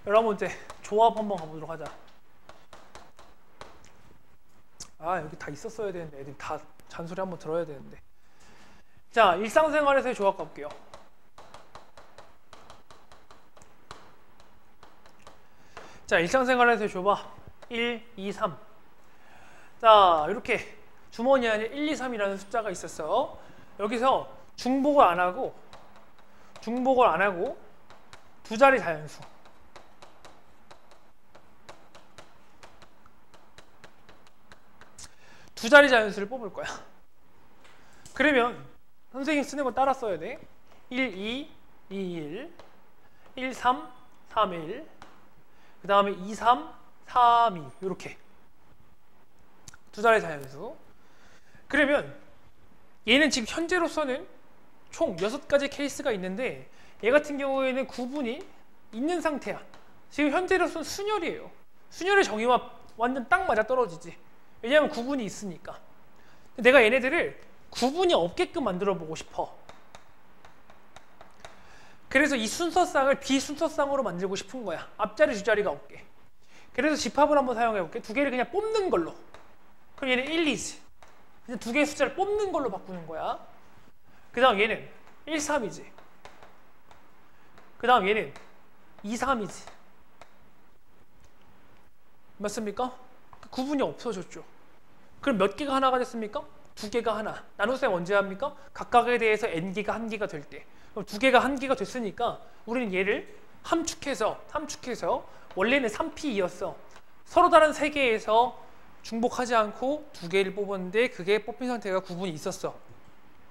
11번째 조합 한번 가보도록 하자. 아, 여기 다 있었어야 되는데 애들이 다 잔소리 한번 들어야 되는데. 자, 일상생활에서의 조합 가볼게요. 자, 일상생활에서의 조합 1, 2, 3. 자, 이렇게 주머니 안에 1, 2, 3이라는 숫자가 있었어. 여기서 중복을 안 하고 두 자리 자연수. 두 자리 자연수를 뽑을 거야. 그러면 선생님 쓰는 거 따라 써야 돼. 1, 2, 2, 1, 1, 3, 3, 1, 그 다음에 2, 3, 3, 2 이렇게 두 자리 자연수. 그러면 얘는 지금 현재로서는 총 6가지 케이스가 있는데 얘 같은 경우에는 구분이 있는 상태야. 지금 현재로서는 순열이에요. 순열의 정의와 완전 딱 맞아떨어지지. 왜냐하면 구분이 있으니까. 내가 얘네들을 구분이 없게끔 만들어 보고 싶어. 그래서 이 순서쌍을 비순서쌍으로 만들고 싶은 거야. 앞자리 뒷자리가 없게. 그래서 집합을 한번 사용해 볼게. 두 개를 그냥 뽑는 걸로. 그럼 얘는 1, 2지. 그냥 두 개의 숫자를 뽑는 걸로 바꾸는 거야. 그 다음 얘는 1, 3이지. 그 다음 얘는 2, 3이지. 맞습니까? 구분이 없어졌죠. 그럼 몇 개가 하나가 됐습니까? 두 개가 하나. 나눗셈 언제 합니까? 각각에 대해서 n개가 한 개가 될 때. 그럼 두 개가 한 개가 됐으니까 우리는 얘를 함축해서 원래는 3p이었어. 서로 다른 세 개에서 중복하지 않고 두 개를 뽑았는데 그게 뽑힌 상태가 구분이 있었어.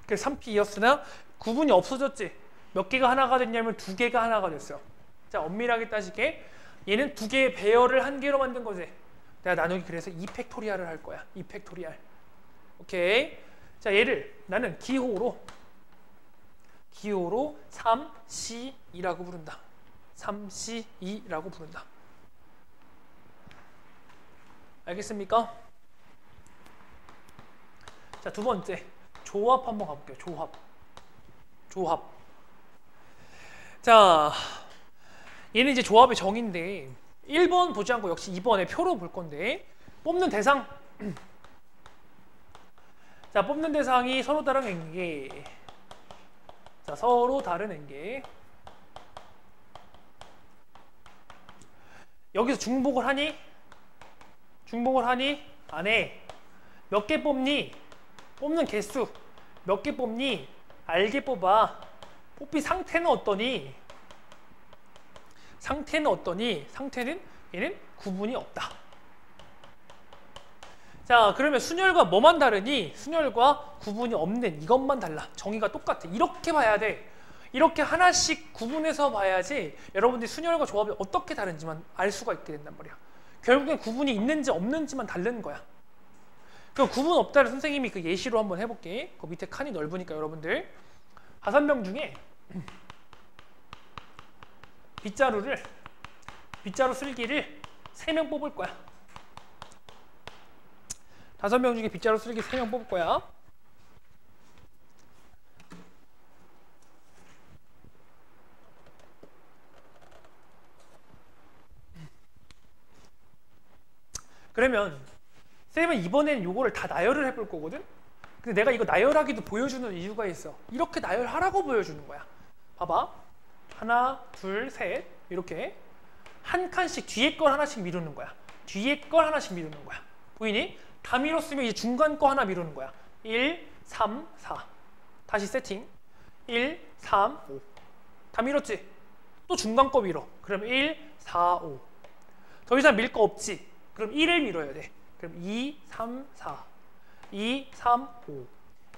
그래서 3p이었으나 구분이 없어졌지. 몇 개가 하나가 됐냐면 두 개가 하나가 됐어. 자, 엄밀하게 따지게 얘는 두 개의 배열을 한 개로 만든 거지. 내가 나누기 그래서 2팩토리얼을 할 거야. 2팩토리얼. 오케이. 자, 얘를 나는 기호로 3C2라고 부른다. 3C2라고 부른다. 알겠습니까? 자, 두 번째 조합 한번 가볼게요. 조합. 자, 얘는 이제 조합의 정의인데 1번 보지 않고 역시 2번의 표로 볼 건데 뽑는 대상. 자, 뽑는 대상이 서로 다른 n개. 자, 서로 다른 n개. 여기서 중복을 하니? 안 해. 몇 개 뽑니? 뽑는 개수. 몇 개 뽑니? 알게 뽑아. 뽑힌 상태는 어떠니? 상태는 얘는 구분이 없다. 자, 그러면 순열과 뭐만 다르니? 순열과 구분이 없는 이것만 달라. 정의가 똑같아. 이렇게 봐야 돼. 이렇게 하나씩 구분해서 봐야지 여러분들이 순열과 조합이 어떻게 다른지만 알 수가 있게 된단 말이야. 결국엔 구분이 있는지 없는지만 다른 거야. 그 구분 없다를 선생님이 그 예시로 한번 해볼게. 그 밑에 칸이 넓으니까 여러분들 5명 중에 빗자루 쓸기를 3명 뽑을 거야. 5명 중에 빗자루 쓸기 3명 뽑을 거야. 그러면 쌤은 이번에는 요거를 다 나열을 해볼 거거든? 근데 내가 이거 나열하기도 보여주는 이유가 있어. 이렇게 나열하라고 보여주는 거야. 봐봐. 하나, 둘, 셋 이렇게 한 칸씩 뒤에 걸 하나씩 미루는 거야. 보이니? 다 밀었으면 이제 중간 거 하나 미루는 거야. 1, 3, 4 다시 세팅. 1, 3, 5 다 밀었지? 또 중간 거 밀어. 그럼 1, 4, 5 더 이상 밀 거 없지? 그럼 1을 밀어야 돼. 그럼 2, 3, 4 2, 3, 5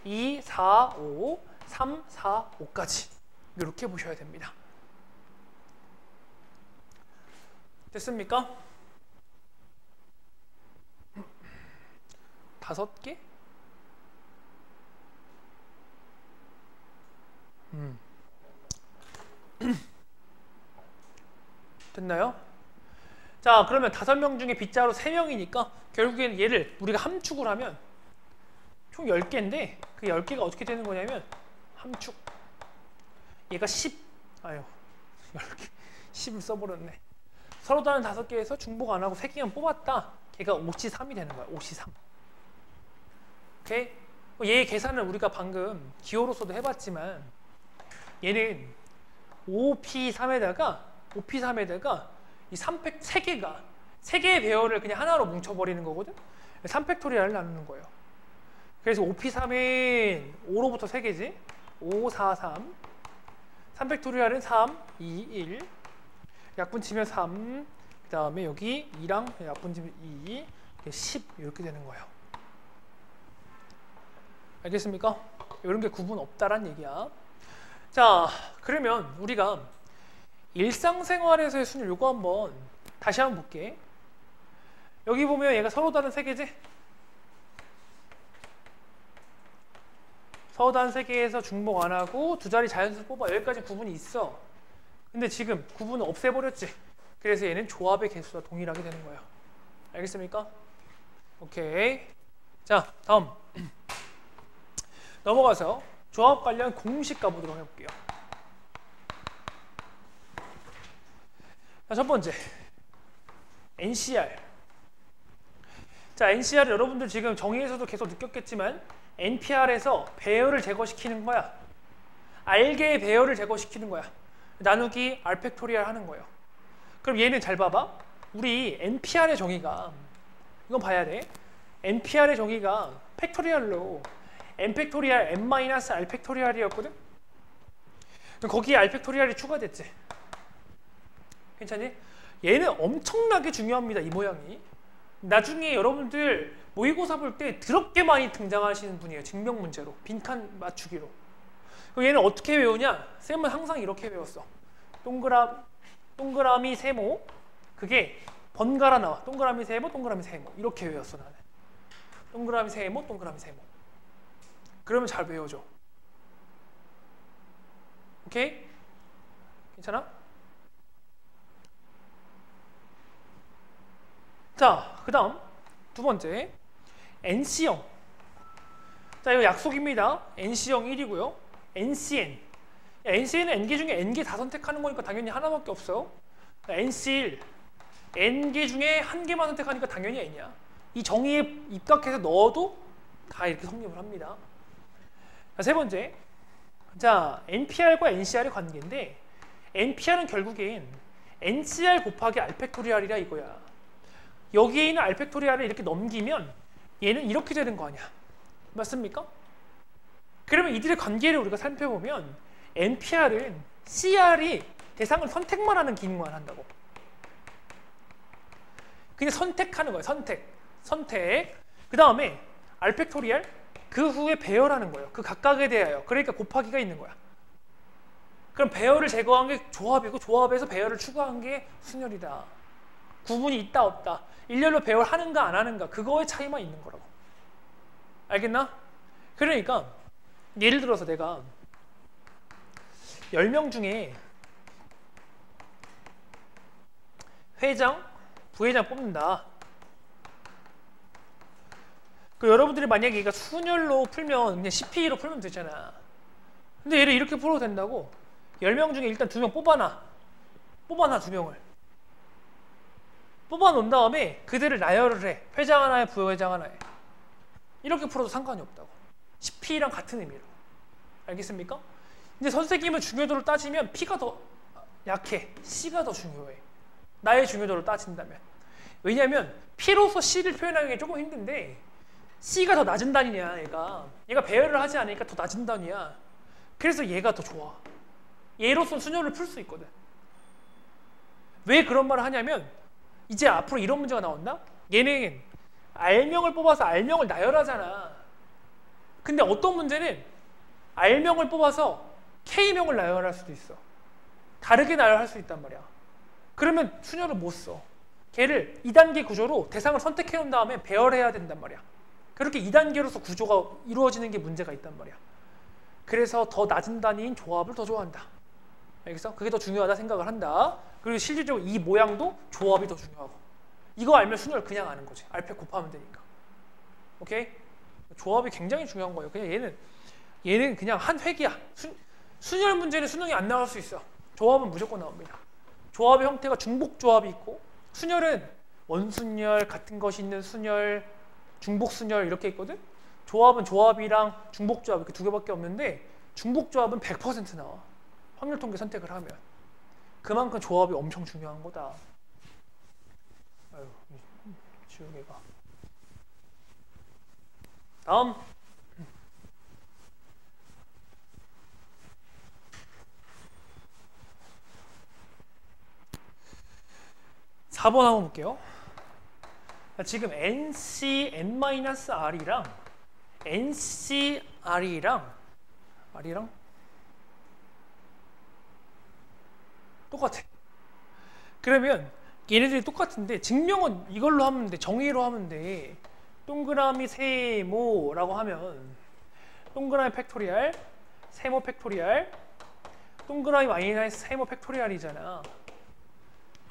2, 4, 5 3, 4, 5까지 이렇게 보셔야 됩니다. 됐습니까? 5개? 됐나요? 자, 그러면 5명 중에 빗자루 3명이니까 결국에는 얘를 우리가 함축을 하면 총 10개인데 그 10개가 어떻게 되는 거냐면 함축 얘가 10 10을 써버렸네. 서로 다른 5개에서 중복 안 하고 3개만 뽑았다. 걔가 OC3이 되는 거야. OC3. 오케이? 얘의 계산은 우리가 방금 기호로서도 해봤지만 얘는 OP3에다가 이 3개의 배열을 그냥 하나로 뭉쳐버리는 거거든? 3팩토리얼을 나누는 거예요. 그래서 OP3은 5로부터 3개지? 5, 4, 3. 3팩토리얼은 3, 2, 1. 약분 치면 3. 그 다음에 여기 2랑 약분 치면 2. 10 이렇게 되는 거예요. 알겠습니까? 이런 게 구분 없다란 얘기야. 자, 그러면 우리가 일상생활에서의 순열 요거 한번 다시 한번 볼게. 여기 보면 얘가 서로 다른 3개지? 서로 다른 3개에서 중복 안 하고 두 자리 자연수 뽑아. 여기까지 구분이 있어. 근데 지금 구분을 없애버렸지. 그래서 얘는 조합의 개수와 동일하게 되는 거예요. 알겠습니까? 오케이. 자, 다음 넘어가서 조합 관련 공식 가보도록 해볼게요. 자, 첫 번째 NCR. 자, NCR은 여러분들 지금 정의에서도 계속 느꼈겠지만 NPR에서 배열을 제거시키는 거야. 알게의 배열을 제거시키는 거야. 나누기 R팩토리얼 하는 거예요. 그럼 얘는 잘 봐봐. 우리 NPR의 정의가 이건 봐야 돼. NPR의 정의가 팩토리얼로 N팩토리얼 N-R팩토리얼이었거든? 거기에 R팩토리얼이 추가됐지. 괜찮니? 얘는 엄청나게 중요합니다. 이 모양이. 나중에 여러분들 모의고사 볼 때 더럽게 많이 등장하시는 분이에요. 증명 문제로. 빈칸 맞추기로. 얘는 어떻게 외우냐? 쌤은 항상 이렇게 외웠어. 동그라미 세모. 그게 번갈아 나와. 동그라미 세모, 동그라미 세모. 이렇게 외웠어 나는. 동그라미 세모, 동그라미 세모. 그러면 잘 외워줘. 오케이? 괜찮아? 자, 그 다음 두 번째 NC형. 자, 이거 약속입니다. NC형 1이고요. NCN. NCN은 N개 중에 N개 다 선택하는 거니까 당연히 하나밖에 없어. NC1. N개 중에 한 개만 선택하니까 당연히 N이야. 이 정의에 입각해서 넣어도 다 이렇게 성립을 합니다. 자, 세 번째. 자, NPR과 NCR의 관계인데 NPR은 결국엔 NCR 곱하기 R팩토리얼이라 이거야. 여기에 있는 R팩토리얼을 이렇게 넘기면 얘는 이렇게 되는 거 아니야. 맞습니까? 그러면 이들의 관계를 우리가 살펴보면 NPR은 CR이 대상을 선택만 하는 기능만 한다고. 그냥 선택하는 거예요. 선택. 그 다음에 R팩토리얼 그 후에 배열하는 거예요. 그 각각에 대하여. 그러니까 곱하기가 있는 거야. 그럼 배열을 제거한 게 조합이고 조합에서 배열을 추가한 게 순열이다. 구분이 있다 없다. 일렬로 배열하는가 안 하는가 그거의 차이만 있는 거라고. 알겠나? 그러니까 예를 들어서 내가 10명 중에 회장, 부회장 뽑는다. 그 여러분들이 만약에 얘가 순열로 풀면 그냥 CP로 풀면 되잖아. 근데 얘를 이렇게 풀어도 된다고. 10명 중에 일단 2명 뽑아놔 2명을 뽑아놓은 다음에 그들을 나열을 해. 회장 하나에 부회장 하나에. 이렇게 풀어도 상관이 없다고. CP랑 같은 의미로. 알겠습니까? 근데 선생님은 중요도를 따지면 P가 더 약해. C가 더 중요해. 나의 중요도를 따진다면. 왜냐면 P로서 C를 표현하는 게 조금 힘든데 C가 더 낮은 단위냐 얘가 배열을 하지 않으니까 더 낮은 단위야. 그래서 얘가 더 좋아. 얘로서 순열을 풀 수 있거든. 왜 그런 말을 하냐면 이제 앞으로 이런 문제가 나온다? 얘는 R명을 뽑아서 R명을 나열하잖아. 근데 어떤 문제는 R명을 뽑아서 K명을 나열할 수도 있어. 다르게 나열할 수 있단 말이야. 그러면 순열을 못 써. 걔를 2단계 구조로 대상을 선택해 놓은 다음에 배열해야 된단 말이야. 그렇게 2단계로서 구조가 이루어지는 게 문제가 있단 말이야. 그래서 더 낮은 단위인 조합을 더 좋아한다. 알겠어? 그게 더 중요하다 생각을 한다. 그리고 실질적으로 이 모양도 조합이 더 중요하고. 이거 알면 순열 그냥 아는 거지. R팩 곱하면 되니까. 오케이? 조합이 굉장히 중요한 거예요. 그냥 얘는 그냥 한 획이야. 순열 문제는 수능이 안 나올 수 있어. 조합은 무조건 나옵니다. 조합의 형태가 중복 조합이 있고, 순열은 원순열, 같은 것이 있는 순열, 중복 순열 이렇게 있거든. 조합은 조합이랑 중복 조합 이렇게 두 개밖에 없는데, 중복 조합은 100% 나와. 확률 통계 선택을 하면. 그만큼 조합이 엄청 중요한 거다. 아유, 지우개가. 다음. 4번 한번 볼게요. 지금 NC N-R이랑 NC R이랑 똑같아. 그러면 얘네들이 똑같은데 증명은 이걸로 하면 돼. 정의로 하면 돼. 동그라미 세모라고 하면 동그라미 팩토리얼, 세모 팩토리얼, 동그라미 마이너스 세모 팩토리얼이잖아.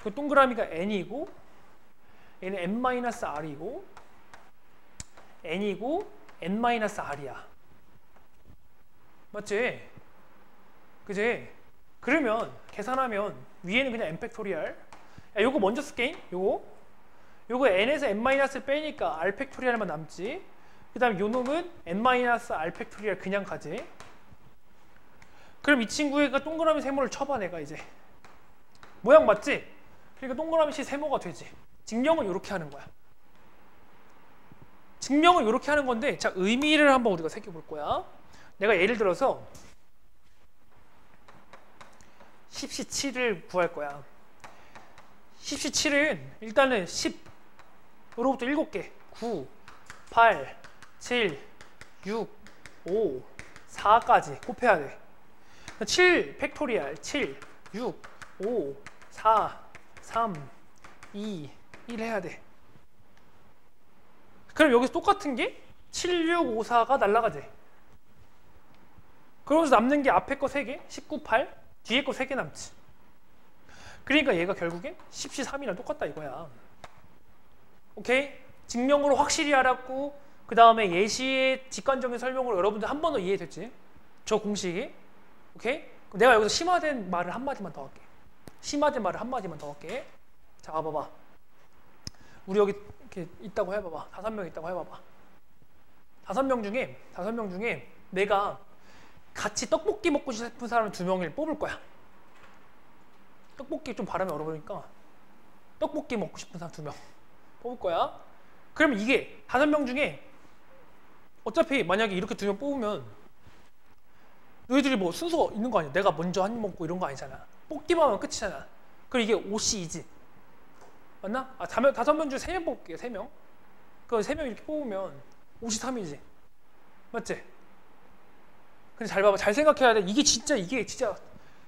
그 동그라미가 n이고 얘는 n-r이고 n이고 n-r이야. 맞지? 그지? 그러면 계산하면 위에는 그냥 n 팩토리얼. 야, 요거 먼저 쓸게. 요거 n에서 n-를 빼니까 r 팩토리얼만 남지. 그 다음에 요 놈은 n-r 팩토리얼 그냥 가지. 그럼 이 친구가 동그라미 세모를 쳐봐. 내가 이제 모양 맞지? 그러니까 동그라미 시 세모가 되지. 증명은 이렇게 하는 거야. 증명은 이렇게 하는 건데, 자, 의미를 한번 우리가 새겨볼 거야. 내가 예를 들어서 10시7을 구할 거야. 10시7은 일단은 10으로부터 7개 9, 8, 7, 6, 5, 4까지 곱해야 돼. 7 팩토리얼 7, 6, 5, 4, 3, 2, 1 해야 돼. 그럼 여기서 똑같은 게 7, 6, 5, 4가 날라가지. 그러면서 남는 게 앞에 거 3개, 19, 8, 뒤에 거 3개 남지. 그러니까 얘가 결국엔 10시 3이랑 똑같다 이거야. 오케이? 증명으로 확실히 알았고, 그 다음에 예시의 직관적인 설명으로 여러분들 한 번 더 이해됐지? 저 공식이. 오케이? 그럼 내가 여기서 심화된 말을 한마디만 더 할게. 심화된 말을 한마디만 더 할게. 자, 봐봐. 우리 여기 이렇게 있다고 해봐봐. 5명 있다고 해봐봐. 5명 중에 내가 같이 떡볶이 먹고 싶은 사람 2명을 뽑을 거야. 떡볶이 좀 발음이 어려우니까 떡볶이 먹고 싶은 사람 2명 뽑을 거야. 그럼 이게 5명 중에 어차피 만약에 이렇게 2명 뽑으면 너희들이 뭐 순서 있는 거 아니야? 내가 먼저 한 입 먹고 이런 거 아니잖아. 뽑기만 하면 끝이잖아. 그럼 이게 5C이지. 맞나? 5명 중에 3명 뽑을게요. 3명. 그 3명 이렇게 뽑으면 53이지. 맞지? 근데 잘 봐봐. 잘 생각해야 돼. 이게 진짜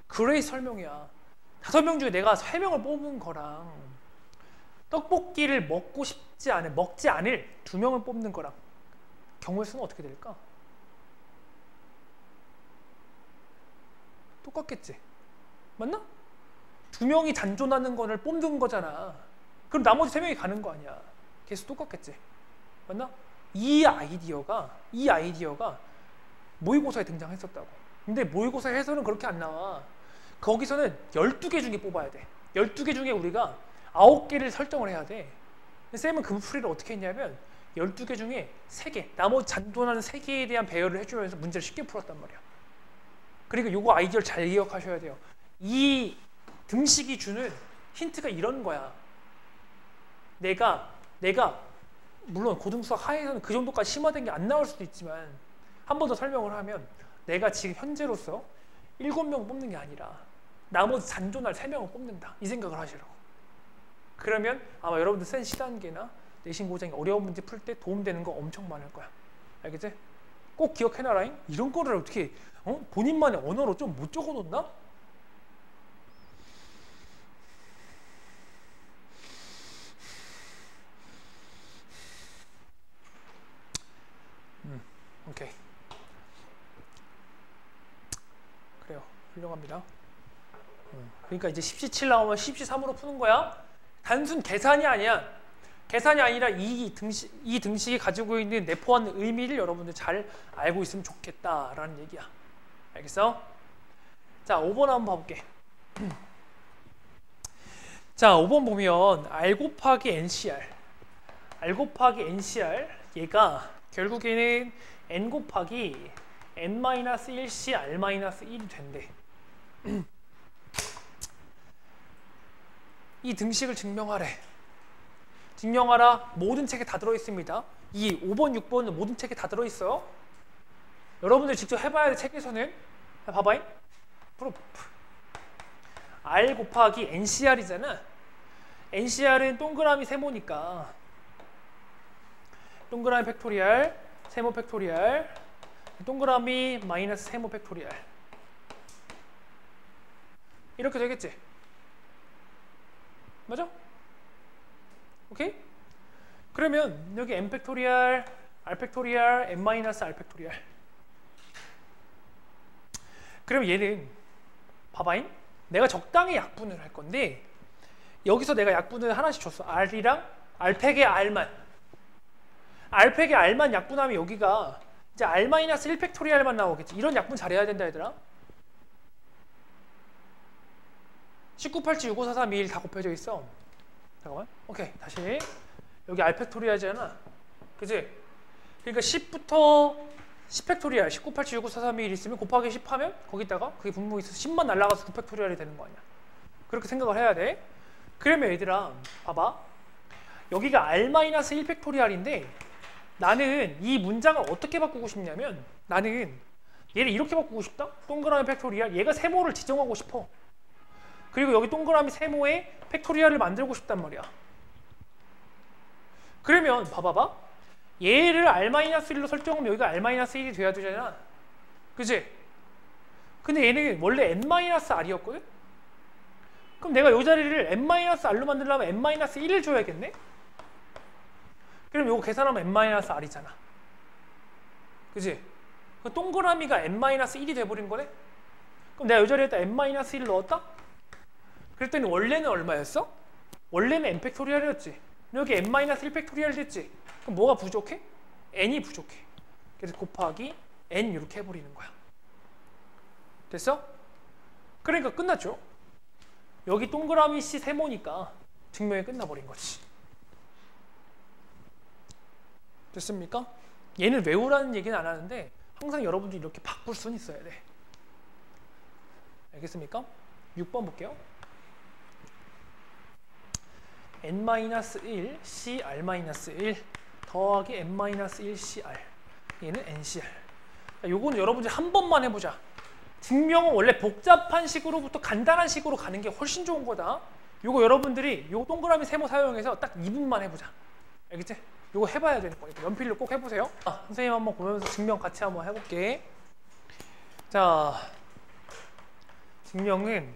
그레이 설명이야. 5명 중에 내가 3명을 뽑은 거랑 떡볶이를 먹지 않을 2명을 뽑는 거랑 경우의 수는 어떻게 될까? 똑같겠지. 맞나? 2명이 잔존하는 거를 뽑는 거잖아. 그럼 나머지 3명이 가는 거 아니야. 계속 똑같겠지. 맞나? 이 아이디어가 모의고사에 등장했었다고. 근데 모의고사에서는 그렇게 안 나와. 거기서는 12개 중에 뽑아야 돼. 12개 중에 우리가 9개를 설정을 해야 돼. 쌤은 그 풀이를 어떻게 했냐면 12개 중에 3개, 나머지 잔존하는 3개에 대한 배열을 해주면서 문제를 쉽게 풀었단 말이야. 그리고 요거 아이디어를 잘 기억하셔야 돼요. 이 등식이 주는 힌트가 이런 거야. 내가 물론 고등수학 하에서는 그 정도까지 심화된 게 안 나올 수도 있지만 한 번 더 설명을 하면 내가 지금 현재로서 7명 뽑는 게 아니라 나머지 잔존할 3명을 뽑는다. 이 생각을 하시라고. 그러면 아마 여러분들 센 시단계나 내신 고장이 어려운 문제 풀 때 도움되는 거 엄청 많을 거야. 알겠지? 꼭 기억해놔라잉. 이런 거를 어떻게 본인만의 언어로 좀 못 적어놓나? 오케이. 그래요. 훌륭합니다. 그러니까 이제 10시7 나오면 10시3으로 푸는 거야. 단순 계산이 아니야. 계산이 아니라 이 등식이 가지고 있는 내포한 의미를 여러분들 잘 알고 있으면 좋겠다라는 얘기야. 알겠어? 자, 5번 한번 봐볼게. 자, 5번 보면 R 곱하기 NCR, R 곱하기 NCR 얘가 결국에는 N 곱하기 N-1C R-1이 된대. 이 등식을 증명하래. 증명하라. 모든 책에 다 들어있습니다. 이 5번, 6번은 모든 책에 다 들어있어요. 여러분들 직접 해봐야 돼. 책에서는. 봐봐잉. 프로프. R 곱하기 NCR이잖아. NCR은 동그라미 세모니까 동그라미 팩토리얼, 세모 팩토리얼, 동그라미 마이너스 세모 팩토리얼. 이렇게 되겠지? 맞아? 오케이? 그러면 여기 n 팩토리얼, r 팩토리얼, n 마이너스 r 팩토리얼. 그럼 얘는 봐봐잉. 내가 적당히 약분을 할 건데 여기서 내가 약분을 하나씩 줬어. r이랑 r팩의 r만. r팩의 r만 약분하면 여기가 이제 r-1 팩토리얼만 나오겠지. 이런 약분 잘해야 된다 얘들아. 19, 87, 65, 43, 21 다 곱해져 있어. 잠깐만. 오케이. 다시. 여기 r 팩토리얼이잖아. 그치? 그러니까 10부터 10 팩토리얼, 19, 87, 65, 43, 21 있으면 곱하기 10 하면 거기다가 그게 분모에 있어서 10만 날라가서 9 팩토리얼이 되는 거 아니야. 그렇게 생각을 해야 돼. 그러면 얘들아 봐봐. 여기가 r-1 팩토리얼인데 나는 이 문장을 어떻게 바꾸고 싶냐면 나는 얘를 이렇게 바꾸고 싶다. 동그라미 팩토리얼. 얘가 세모를 지정하고 싶어. 그리고 여기 동그라미 세모에 팩토리얼을 만들고 싶단 말이야. 그러면 봐봐봐. 얘를 r-1로 설정하면 여기가 r-1이 돼야 되잖아. 그치? 근데 얘는 원래 n-r이었거든? 그럼 내가 이 자리를 n-r로 만들려면 n-1을 줘야겠네? 그럼 이거 계산하면 n-r이잖아. 그치? 그 동그라미가 n-1이 돼버린 거네? 그럼 내가 이 자리에다 n-1을 넣었다? 그랬더니 원래는 얼마였어? 원래는 n 팩토리얼이었지. 여기 n-1 팩토리얼 됐지? 그럼 뭐가 부족해? n이 부족해. 그래서 곱하기 n 이렇게 해버리는 거야. 됐어? 그러니까 끝났죠? 여기 동그라미 C 세모니까 증명이 끝나버린 거지. 됐습니까? 얘는 외우라는 얘기는 안 하는데 항상 여러분들이 이렇게 바꿀 수는 있어야 돼. 알겠습니까? 6번 볼게요. n-1 CR-1 더하기 n-1 CR. 얘는 NCR. 요거는 여러분들이 한 번만 해보자. 증명은 원래 복잡한 식으로부터 간단한 식으로 가는 게 훨씬 좋은 거다. 요거 여러분들이 요 동그라미 세모 사용해서 딱 2분만 해보자. 알겠지? 요거 해봐야 되는 거니까 연필로 꼭 해보세요. 선생님 한번 보면서 증명 같이 한번 해볼게. 자, 증명은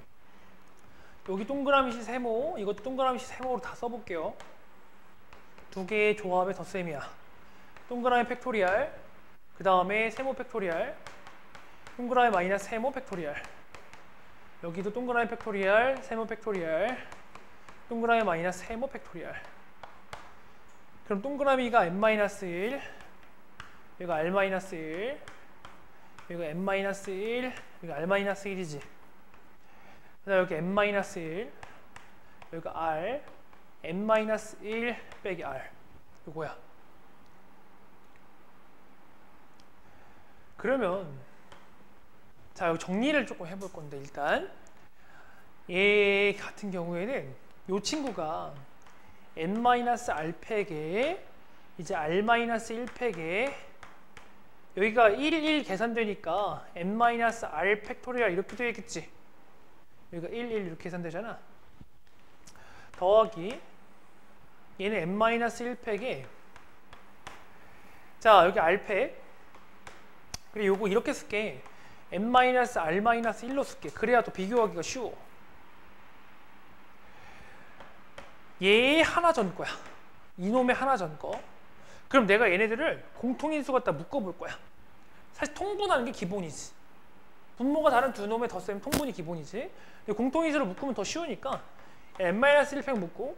여기 동그라미시 세모, 이것도 동그라미시 세모로 다 써볼게요. 두 개의 조합의 덧셈이야. 동그라미 팩토리얼, 그 다음에 세모 팩토리얼, 동그라미 마이너스 세모 팩토리얼. 여기도 동그라미 팩토리얼, 세모 팩토리얼, 동그라미 마이너스 세모 팩토리얼. 그럼 동그라미가 n-1, 여기가 r-1, 여기가 n-1, 여기가 r-1이지. 그 다음 여기 n-1, 여기가 r, n-1 빼기 r. 이거야. 그러면 자, 여기 정리를 조금 해볼 건데 일단 얘 같은 경우에는 이 친구가 n-r 팩에 이제 r-1 팩에 여기가 1, 1 계산되니까 n-r 팩토리얼 이렇게 되겠지. 여기가 1, 1 이렇게 계산되잖아. 더하기 얘는 n-1 팩에 자 여기 r팩 그리고 요거 이렇게 쓸게. n-r-1로 쓸게. 그래야 또 비교하기가 쉬워. 얘 하나 전 거야. 이놈의 하나 전 거. 그럼 내가 얘네들을 공통인수 갖다 묶어볼 거야. 사실 통분하는 게 기본이지. 분모가 다른 두 놈의 덧셈 통분이 기본이지. 공통인수를 묶으면 더 쉬우니까 n-1팩 묶고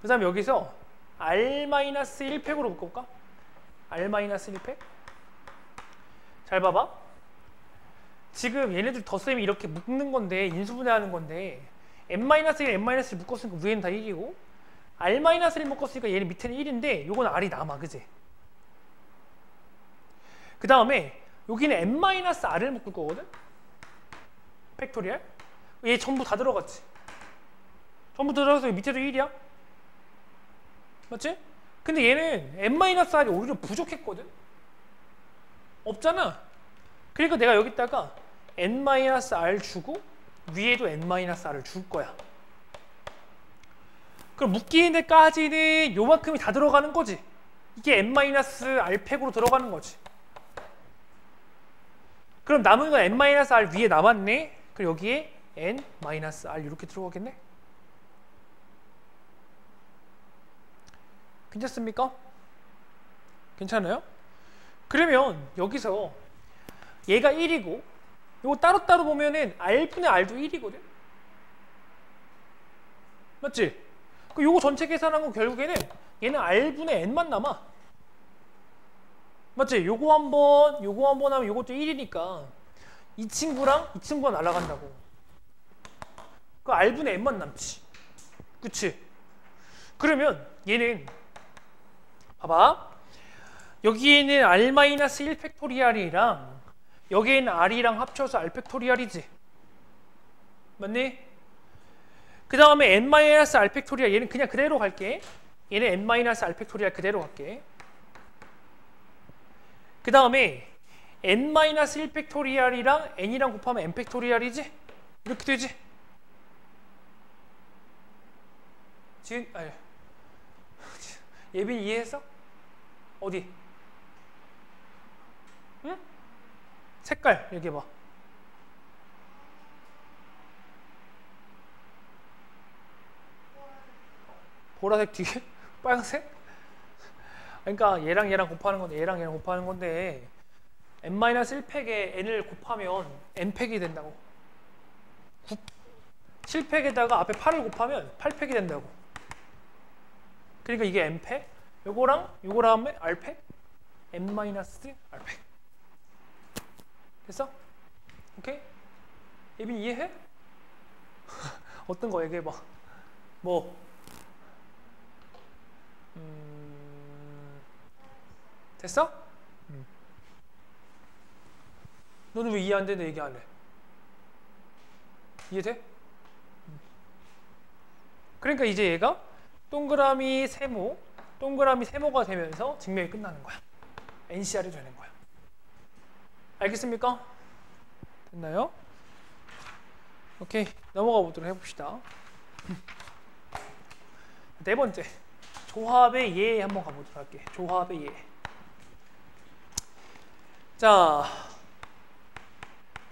그 다음에 여기서 r-1팩으로 묶어볼까? r-1팩? 잘 봐봐. 지금 얘네들 덧셈이 이렇게 묶는 건데 인수분해하는 건데 n-1, n-1 묶었으니까 위에는 다 1이고 r-1 묶었으니까 얘는 밑에는 1인데 요건 r이 남아, 그지? 그 다음에 여기는 n-r을 묶을 거거든? 팩토리얼? 얘 전부 다 들어갔지? 전부 들어가서 밑에도 1이야? 맞지? 근데 얘는 n-r이 오히려 부족했거든? 없잖아? 그러니까 내가 여기다가 n-r 주고 위에도 n-r을 줄 거야. 그럼 묶이는 데까지는 요만큼이 다 들어가는 거지. 이게 n-r 팩으로 들어가는 거지. 그럼 남은 건 n-r 위에 남았네. 그럼 여기에 n-r 이렇게 들어가겠네. 괜찮습니까? 괜찮아요? 그러면 여기서 얘가 1이고 이거 따로따로 보면은 r분의 r도 1이거든? 맞지? 그 요거 전체 계산한 건 결국에는 얘는 r분의 n만 남아. 맞지? 요거 한번 하면 요것도 1이니까 이 친구랑 이 친구가 날아간다고. 그 r분의 n만 남지. 그치? 그러면 얘는 봐봐. 여기에는 r-1 팩토리얼이랑 여기에는 r이랑 합쳐서 r 팩토리얼이지. 맞니? 그 다음에 n-r 팩토리얼 얘는 그냥 그대로 갈게. 얘는 n-r 팩토리얼 그대로 갈게. 그 다음에 n-1 팩토리얼이랑 n이랑 곱하면 n 팩토리얼이지? 이렇게 되지? 지금 아니 예빈 이해했어? 어디? 응? 색깔 얘기해봐. 보라색 뒤에? 빨간색? 그러니까 얘랑 얘랑 곱하는 건데 얘랑 얘랑 곱하는 건데 n-1팩에 n을 곱하면 n팩이 된다고. 7팩에다가 앞에 8을 곱하면 8팩이 된다고. 그러니까 이게 n팩, 요거랑 요거랑 하면 r팩, n-r팩. 됐어? 오케이? 예빈 이해해? 어떤 거 얘기해봐. 뭐? 됐어? 너는 왜 이해 안 되는데 얘기 안 해? 이해돼? 그러니까 이제 얘가 동그라미 세모가 되면서 증명이 끝나는 거야. NCR이 되는 거야. 알겠습니까? 됐나요? 오케이, 넘어가 보도록 해봅시다. 네 번째, 조합의 예 한번 가보도록 할게. 조합의 예. 자,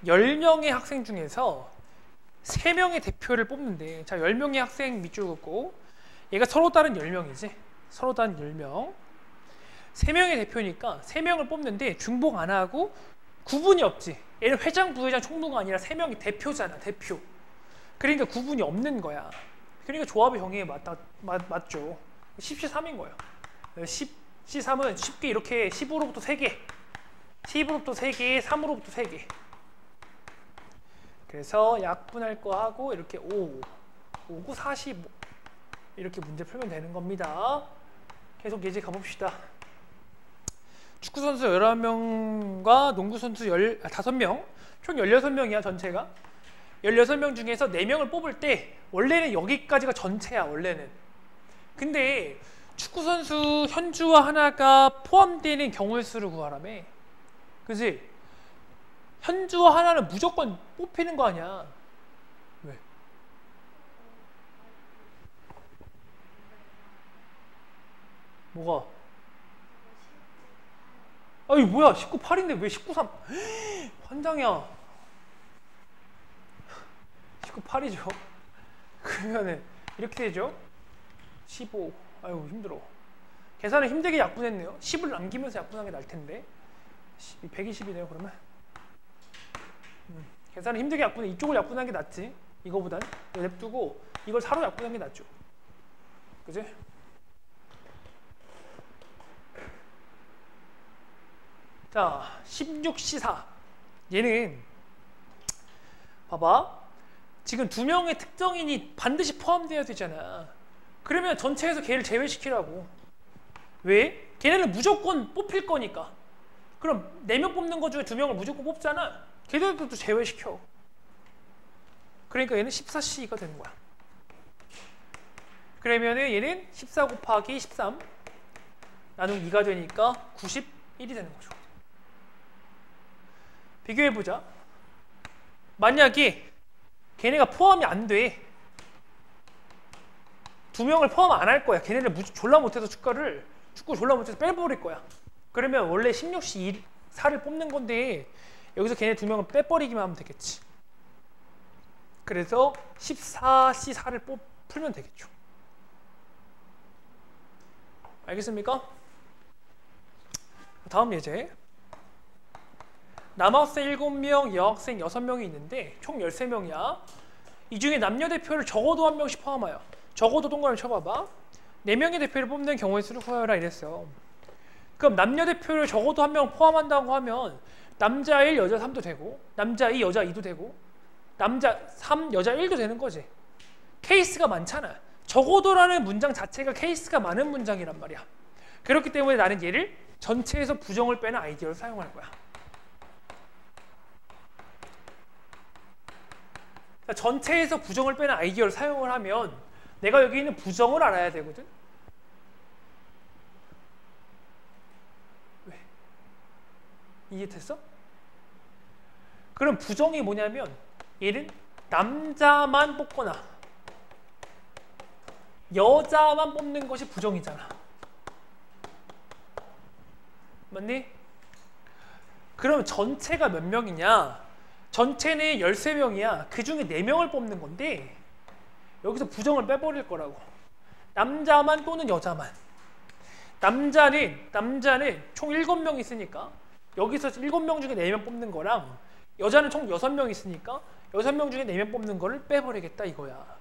10명의 학생 중에서 3명의 대표를 뽑는데, 자, 10명의 학생 밑줄 긋고 얘가 서로 다른 10명이지. 서로 다른 10명. 3명의 대표니까 3명을 뽑는데 중복 안 하고 구분이 없지. 얘는 회장, 부회장, 총무가 아니라 3명이 대표잖아. 대표. 그러니까 구분이 없는 거야. 그러니까 조합의 정의에 맞죠. 10C3인 거예요. 10C3은 쉽게 이렇게 10으로부터 3개, 10으로부터 3개, 3으로부터 3개. 그래서 약분할 거 하고 이렇게 5, 5구 45 이렇게 문제 풀면 되는 겁니다. 계속 예제 가봅시다. 축구선수 11명과 농구선수 5명, 총 16명이야 전체가. 16명 중에서 4명을 뽑을 때 원래는 여기까지가 전체야. 원래는. 근데 축구선수 현주와 하나가 포함되는 경우의 수를 구하라며. 그지? 현주와 하나는 무조건 뽑히는 거 아니야. 왜? 뭐가? 아니 뭐야, 19, 8인데 왜 19, 3? 환장이야. 19, 8이죠. 그러면은 이렇게 되죠. 15. 아유 힘들어. 계산을 힘들게 약분했네요. 10을 남기면서 약분한 게 날 텐데. 120이네요 그러면. 계산을 힘들게 약분해. 이쪽을 약분한 게 낫지. 이거보단. 이거 냅두고 이걸 4로 약분한 게 낫죠. 그지? 자, 16C4. 얘는 봐봐. 지금 두 명의 특정인이 반드시 포함되어야 되잖아. 그러면 전체에서 걔를 제외시키라고. 왜? 걔네는 무조건 뽑힐 거니까. 그럼 4명 뽑는 거 중에 2명을 무조건 뽑잖아. 걔네들도 제외시켜. 그러니까 얘는 14C가 되는 거야. 그러면은 얘는 14 곱하기 13 나누기 2가 되니까 91이 되는 거죠. 비교해보자. 만약에 걔네가 포함이 안 돼. 2명을 포함 안 할 거야. 걔네를 졸라 못해서 축구 졸라 못해서 빼버릴 거야. 그러면 원래 16C 4를 뽑는 건데 여기서 걔네 2명을 빼버리기만 하면 되겠지. 그래서 14C 4를 풀면 되겠죠. 알겠습니까? 다음 예제. 남학생 7명, 여학생 6명이 있는데 총 13명이야. 이 중에 남녀 대표를 적어도 한 명씩 포함하여. 적어도 동그라미 쳐봐봐. 4명의 대표를 뽑는 경우의 수를 구하여라 이랬어. 그럼 남녀 대표를 적어도 한 명 포함한다고 하면 남자 1, 여자 3도 되고 남자 2, 여자 2도 되고 남자 3, 여자 1도 되는 거지. 케이스가 많잖아. 적어도라는 문장 자체가 케이스가 많은 문장이란 말이야. 그렇기 때문에 나는 얘를 전체에서 부정을 빼는 아이디어를 사용할 거야. 전체에서 부정을 빼는 아이디어를 사용을 하면 내가 여기 있는 부정을 알아야 되거든. 왜? 이해됐어? 그럼 부정이 뭐냐면 얘는 남자만 뽑거나 여자만 뽑는 것이 부정이잖아. 맞니? 그럼 전체가 몇 명이냐? 전체는 13명이야. 그 중에 4명을 뽑는 건데 여기서 부정을 빼버릴 거라고. 남자만 또는 여자만. 남자는 총 7명 있으니까 여기서 7명 중에 4명 뽑는 거랑 여자는 총 6명 있으니까 6명 중에 4명 뽑는 거를 빼버리겠다 이거야.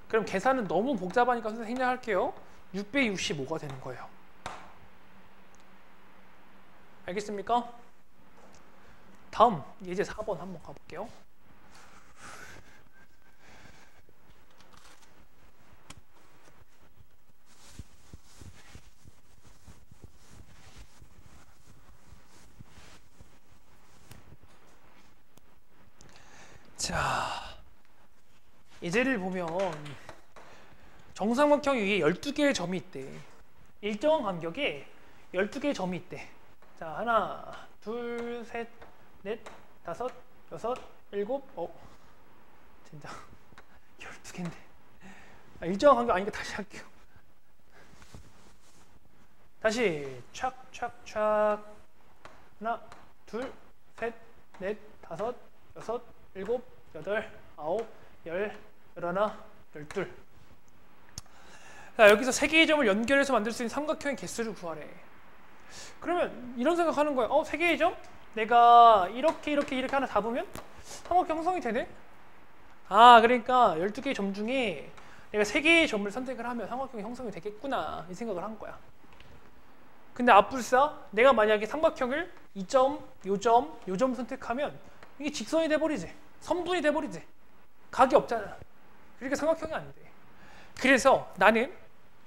그럼 계산은 너무 복잡하니까 선생님 생략할게요. 665가 되는 거예요. 알겠습니까? 다음 예제 4번 한번 가볼게요. 자, 예제를 보면 정삼각형 위에 12개의 점이 있대. 일정한 간격에 12개의 점이 있대. 자, 하나, 둘, 셋, 넷, 다섯, 여섯, 일곱, 진짜 12개인데. 일정한 간격 아니니까 다시 할게요. 다시 촥촥촥 하나, 둘, 셋, 넷, 다섯, 여섯, 일곱, 여덟, 아홉, 열, 열하나, 열둘. 자, 여기서 3개의 점을 연결해서 만들 수 있는 삼각형의 개수를 구하래. 그러면 이런 생각하는 거야. 3개의 점? 내가 이렇게 하나 잡으면 삼각형 형성이 되네? 아, 그러니까 12개의 점 중에 내가 3개의 점을 선택을 하면 삼각형이 형성이 되겠구나 이 생각을 한 거야. 근데 앞불사 내가 만약에 삼각형을 이 점, 요 점, 요 점 선택하면 이게 직선이 돼버리지. 선분이 돼버리지. 각이 없잖아. 그러니까 삼각형이 안 돼. 그래서 나는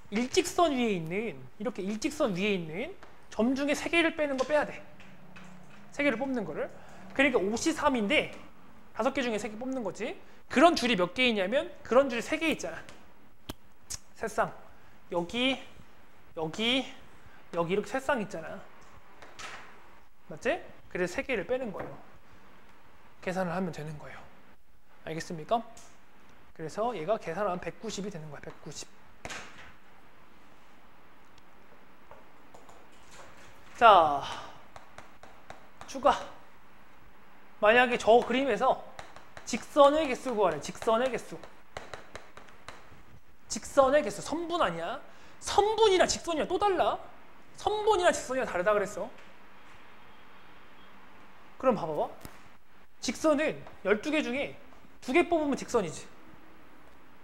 일직선 위에 있는 이렇게 일직선 위에 있는 점 중에 3개를 빼는 거 빼야 돼. 3개를 뽑는 거를. 그러니까 5시 3인데 5개 중에 3개 뽑는 거지. 그런 줄이 몇 개 있냐면 그런 줄이 3개 있잖아. 새쌍 여기 여기 여기 이렇게 새쌍 있잖아. 맞지? 그래서 3개를 빼는 거예요. 계산을 하면 되는 거예요. 알겠습니까? 그래서 얘가 계산하면 190이 되는 거야. 190. 자, 추가. 만약에 저 그림에서 직선의 개수 구하래. 직선의 개수. 직선의 개수. 선분 아니야. 선분이랑 직선이랑 또 달라. 선분이랑 직선이랑 다르다 그랬어. 그럼 봐봐봐. 직선은 12개 중에 2개 뽑으면 직선이지.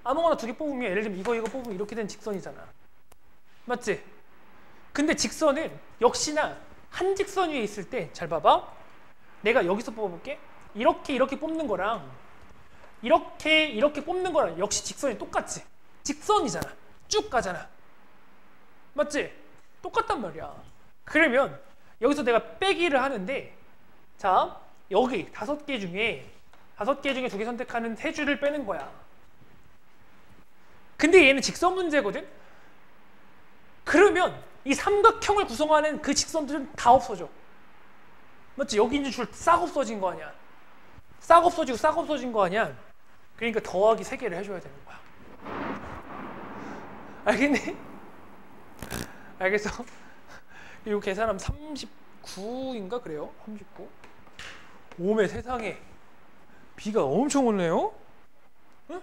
아무거나 2개 뽑으면 예를 들면 이거 뽑으면 이렇게 된 직선이잖아. 맞지? 근데 직선은 역시나 한 직선 위에 있을 때 잘 봐봐. 내가 여기서 뽑아볼게. 이렇게 뽑는 거랑 이렇게 뽑는 거랑 역시 직선이 똑같지. 직선이잖아. 쭉 가잖아. 맞지? 똑같단 말이야. 그러면 여기서 내가 빼기를 하는데, 자, 여기 5개 중에 2개 선택하는 3줄을 빼는 거야. 근데 얘는 직선 문제거든? 그러면 이 삼각형을 구성하는 그 직선들은 다 없어져. 맞지? 여기 있는 줄 싹 없어진 거 아니야. 싹 없어진 거 아니야. 그러니까 더하기 3개를 해줘야 되는 거야. 알겠니? 알겠어? 이거 계산하면 39인가 그래요? 39. 오메 세상에 비가 엄청 오네요? 응?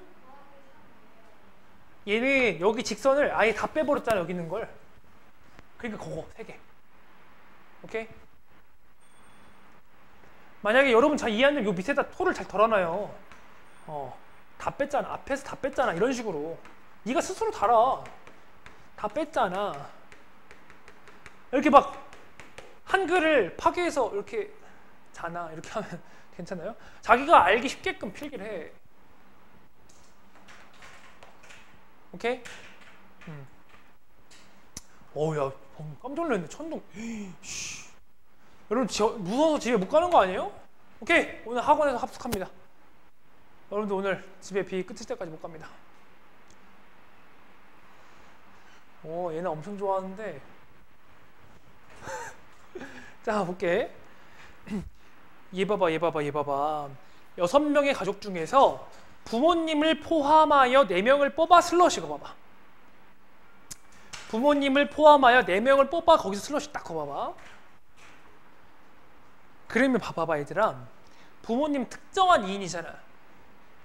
얘는 여기 직선을 아예 다 빼버렸잖아. 여기 있는 걸. 그러니까 그거 3개. 오케이? 만약에 여러분 잘 이해하면 요 밑에다 토를 잘 덜어놔요. 다 뺐잖아. 앞에서 다 뺐잖아. 이런 식으로 네가 스스로 달아. 다 뺐잖아. 이렇게 막 한글을 파괴해서 이렇게 자나 이렇게 하면 괜찮아요? 자기가 알기 쉽게끔 필기를 해. 오케이? 야, 깜짝 놀랐네. 천둥. 여러분 무서워서 집에 못 가는 거 아니에요? 오케이, 오늘 학원에서 합숙합니다. 여러분들 오늘 집에 비 끝일 때까지 못 갑니다. 얘는 엄청 좋아하는데. 자, 볼게. 얘 봐봐. 6명의 가족 중에서 부모님을 포함하여 4명을 뽑아 슬러시가 봐봐. 부모님을 포함하여 4명을 뽑아 거기서 슬러시 딱 거봐봐. 그러면 봐봐 얘들아, 부모님 특정한 2인이잖아.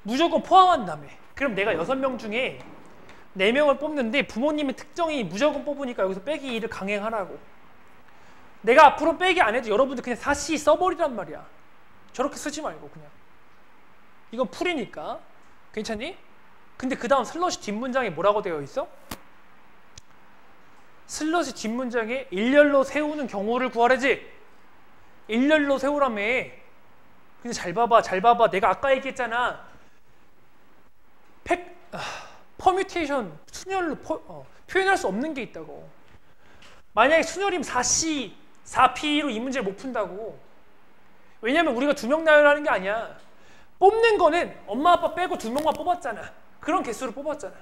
무조건 포함한다며. 그럼 내가 6명 중에 4명을 뽑는데 부모님의 특정이 무조건 뽑으니까 여기서 빼기 2를 강행하라고. 내가 앞으로 빼기 안 해도 여러분들 그냥 다시 써버리란 말이야. 저렇게 쓰지 말고 그냥. 이건 풀이니까. 괜찮니? 근데 그 다음 슬러시 뒷문장에 뭐라고 되어 있어? 슬러시 뒷문장에 일렬로 세우는 경우를 구하래지. 일렬로 세우라며. 근데 잘 봐봐. 내가 아까 얘기했잖아. 퍼뮤테이션, 순열로 표현할 수 없는 게 있다고. 만약에 순열이면 4C, 4P로 이 문제를 못 푼다고. 왜냐면 우리가 2명 나열하는 게 아니야. 뽑는 거는 엄마 아빠 빼고 2명만 뽑았잖아. 그런 개수를 뽑았잖아.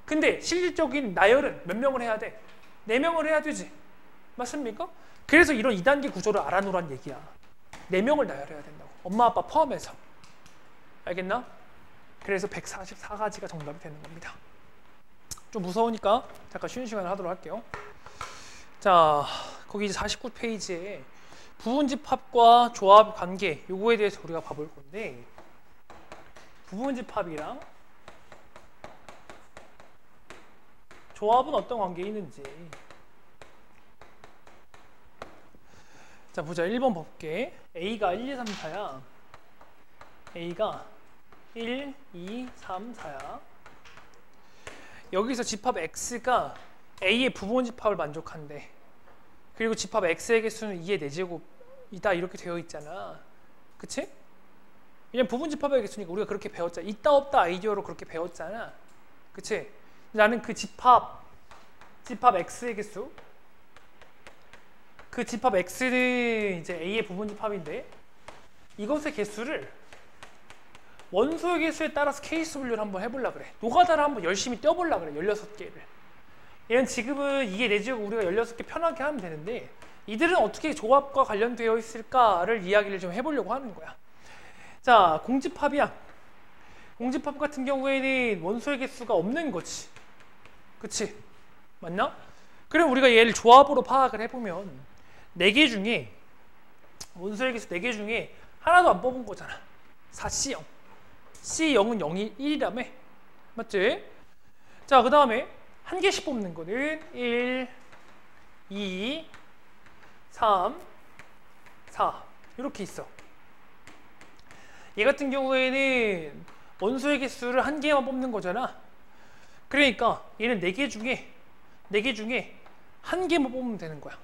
근데 실질적인 나열은 몇 명을 해야 돼? 4명을 해야 되지. 맞습니까? 그래서 이런 2단계 구조를 알아놓으란 얘기야. 4명을 나열해야 된다고. 엄마 아빠 포함해서. 알겠나? 그래서 144가지가 정답이 되는 겁니다. 좀 무서우니까 잠깐 쉬는 시간을 하도록 할게요. 자, 거기 이제 49페이지에 부분집합과 조합 관계, 요거에 대해서 우리가 봐볼 건데, 부분집합이랑 조합은 어떤 관계에 있는지. 자, 보자. 1번 볼게. A가 1, 2, 3, 4야. A가 1, 2, 3, 4야. 여기서 집합 X가 A의 부분집합을 만족한대. 그리고 집합 X의 개수는 2의 4제곱이다 이렇게 되어 있잖아. 그치? 왜냐면 부분집합의 개수니까 우리가 그렇게 배웠잖아. 있다 없다 아이디어로 그렇게 배웠잖아. 그치? 나는 그 집합 X의 개수, 그 집합 X는 이제 A의 부분집합인데, 이것의 개수를 원소의 개수에 따라서 케이스 분류를 한번 해보려고 그래. 노가다를 한번 열심히 떼어보려고 그래. 16개를. 얘는 지금은 이게 4제곱 우리가 16개 편하게 하면 되는데, 이들은 어떻게 조합과 관련되어 있을까를 이야기를 좀 해보려고 하는 거야. 자, 공집합이야. 공집합 같은 경우에는 원소의 개수가 없는 거지. 그치? 맞나? 그럼 우리가 얘를 조합으로 파악을 해보면 4개 중에, 원소의 개수 4개 중에 하나도 안 뽑은 거잖아. 4C0. C0은 0이 1이라며. 맞지? 자, 그 다음에 한 개씩 뽑는 거는 1, 2, 3, 4 이렇게 있어. 얘 같은 경우에는 원소의 개수를 한 개만 뽑는 거잖아. 그러니까 얘는 4개 중에 한 개만 뽑으면 되는 거야.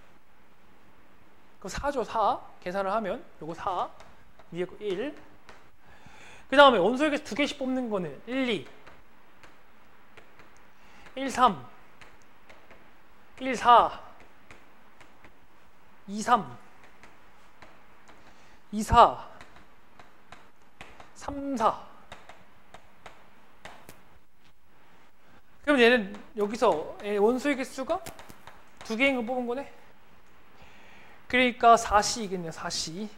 그럼 4죠. 4 계산을 하면 요거 4 위에 거 1, 그 다음에 원소의 개수 두 개씩 뽑는 거는 1, 2, 1, 3, 1, 4, 2, 3, 2, 4, 3, 4. 그럼 얘는 여기서 원소의 개수가 두 개인 걸 뽑은 거네. 그러니까 4C이겠네요. 4C.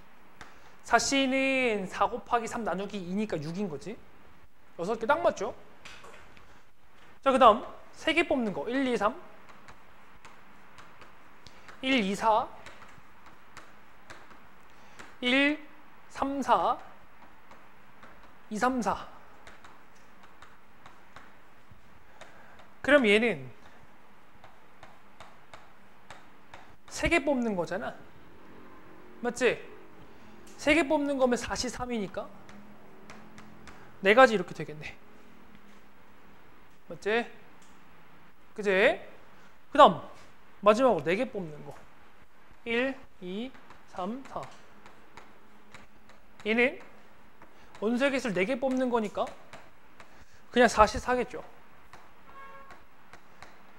4C는 4 곱하기 3 나누기 2니까 6인 거지. 6개 딱 맞죠? 자, 그 다음 3개 뽑는 거. 1, 2, 3, 1, 2, 4, 1, 3, 4, 2, 3, 4. 그럼 얘는 3개 뽑는 거잖아. 맞지? 3개 뽑는 거면 4시 3이니까 4가지 이렇게 되겠네. 맞지? 그지? 그 다음 마지막으로 4개 뽑는 거. 1, 2, 3, 4. 얘는 원소의 개수를 4개 뽑는 거니까 그냥 4시 4겠죠.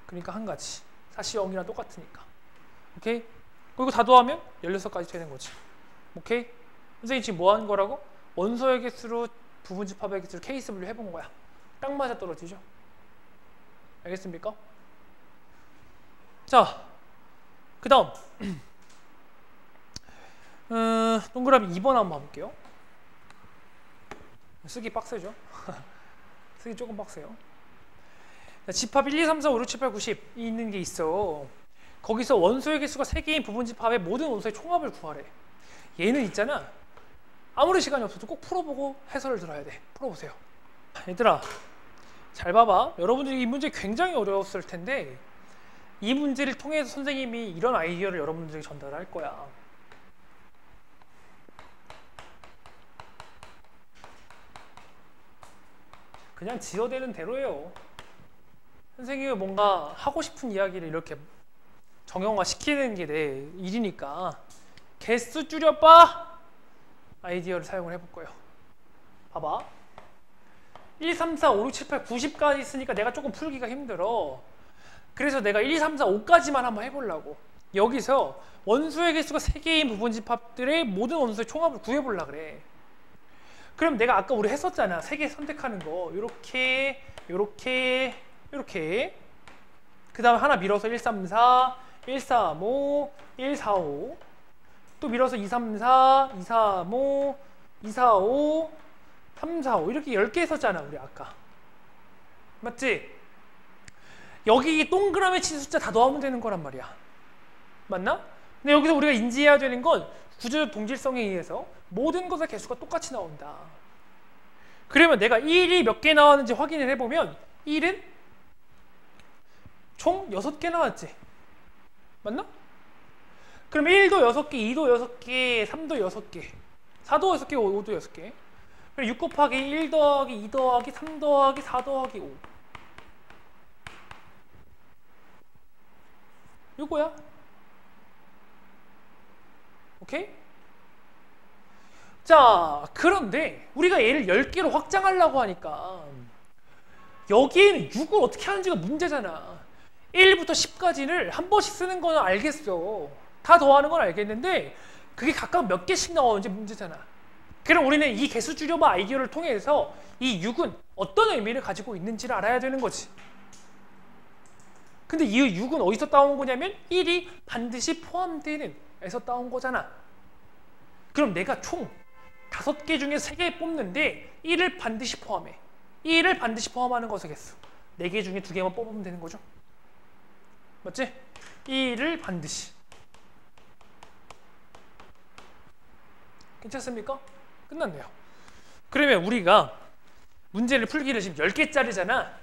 그러니까 한 가지. 4시 0이랑 똑같으니까. 오케이? 그리고 다 더하면 16가지 되는 거지. 오케이? 선생님 지금 뭐 하는 거라고? 원소의 개수로 부분집합의 개수로 케이스 분류 해본 거야. 딱 맞아 떨어지죠? 알겠습니까? 자, 그 다음 동그라미 2번 한번 볼게요. 쓰기 빡세죠? 쓰기 조금 빡세요. 집합 1, 2, 3, 4, 5, 6, 7, 8, 90이 있는 게 있어. 거기서 원소의 개수가 3개인 부분집합의 모든 원소의 총합을 구하래. 얘는 있잖아. 아무리 시간이 없어도 꼭 풀어보고 해설을 들어야 돼. 풀어보세요. 얘들아, 잘 봐봐. 여러분들이 이 문제 굉장히 어려웠을 텐데 이 문제를 통해서 선생님이 이런 아이디어를 여러분들에게 전달할 거야. 그냥 지어대는 대로예요. 선생님이 뭔가 하고 싶은 이야기를 이렇게 정형화 시키는 게 내 일이니까 개수 줄여봐! 아이디어를 사용을 해볼 거예요. 봐봐. 1, 3, 4, 5, 6, 7, 8, 90까지 있으니까 내가 조금 풀기가 힘들어. 그래서 내가 1, 2, 3, 4, 5까지만 한번 해보려고. 여기서 원소의 개수가 3개인 부분집합들의 모든 원소의 총합을 구해보려고 그래. 그럼 내가 아까 우리 했었잖아. 3개 선택하는 거. 요렇게, 요렇게, 요렇게. 그 다음에 하나 밀어서 1, 3, 4, 1, 3, 5, 1, 4, 5. 또 밀어서 2, 3, 4, 2, 3, 5, 2, 4, 5, 3, 4, 5. 이렇게 10개 했었잖아, 우리 아까. 맞지? 여기 동그라미 친 숫자 다 더하면 되는 거란 말이야. 맞나? 근데 여기서 우리가 인지해야 되는 건 구조적 동질성에 의해서 모든 것의 개수가 똑같이 나온다. 그러면 내가 1이 몇 개 나왔는지 확인을 해보면 1은 총 6개 나왔지. 맞나? 그럼 1도 6개, 2도 6개, 3도 6개, 4도 6개, 5도 6개. 그럼 6 곱하기 1 더하기 2 더하기 3 더하기 4 더하기 5. 이거야. 오케이? 자, 그런데 우리가 얘를 10개로 확장하려고 하니까 여기에는 6을 어떻게 하는지가 문제잖아. 1부터 10까지를 한 번씩 쓰는 거는 알겠어. 다 더하는 건 알겠는데 그게 각각 몇 개씩 나오는지 문제잖아. 그럼 우리는 이 개수 줄여봐 아이디어를 통해서 이 6은 어떤 의미를 가지고 있는지를 알아야 되는 거지. 근데 이 6은 어디서 따온 거냐면 1이 반드시 포함되는 에서 따온 거잖아. 그럼 내가 총 5개 중에 3개 뽑는데 1을 반드시 포함해. 1을 반드시 포함하는 것의 개수. 4개 중에 2개만 뽑으면 되는 거죠. 맞지? 1을 반드시. 괜찮습니까? 끝났네요. 그러면 우리가 문제를 풀기를 지금 10개짜리잖아.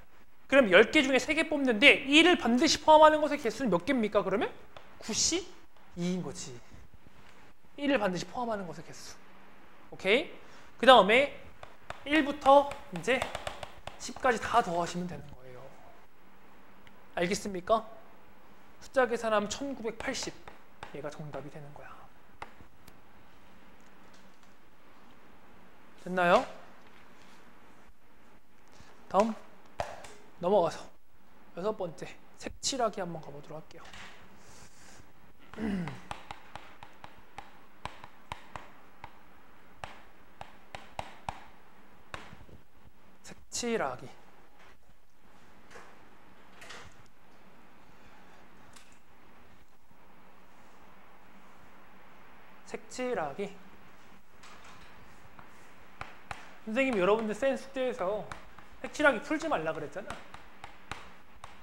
그럼 10개 중에 3개 뽑는데 1을 반드시 포함하는 것의 개수는 몇 개입니까? 그러면 9시 2인 거지. 1을 반드시 포함하는 것의 개수. 오케이? 그 다음에 1부터 이제 10까지 다 더하시면 되는 거예요. 알겠습니까? 숫자 계산하면 1980. 얘가 정답이 되는 거야. 됐나요? 다음 넘어가서 6번째 색칠하기 한번 가보도록 할게요. 색칠하기. 색칠하기. 선생님이 여러분들 센 숙제에서 색칠하기 풀지 말라 그랬잖아.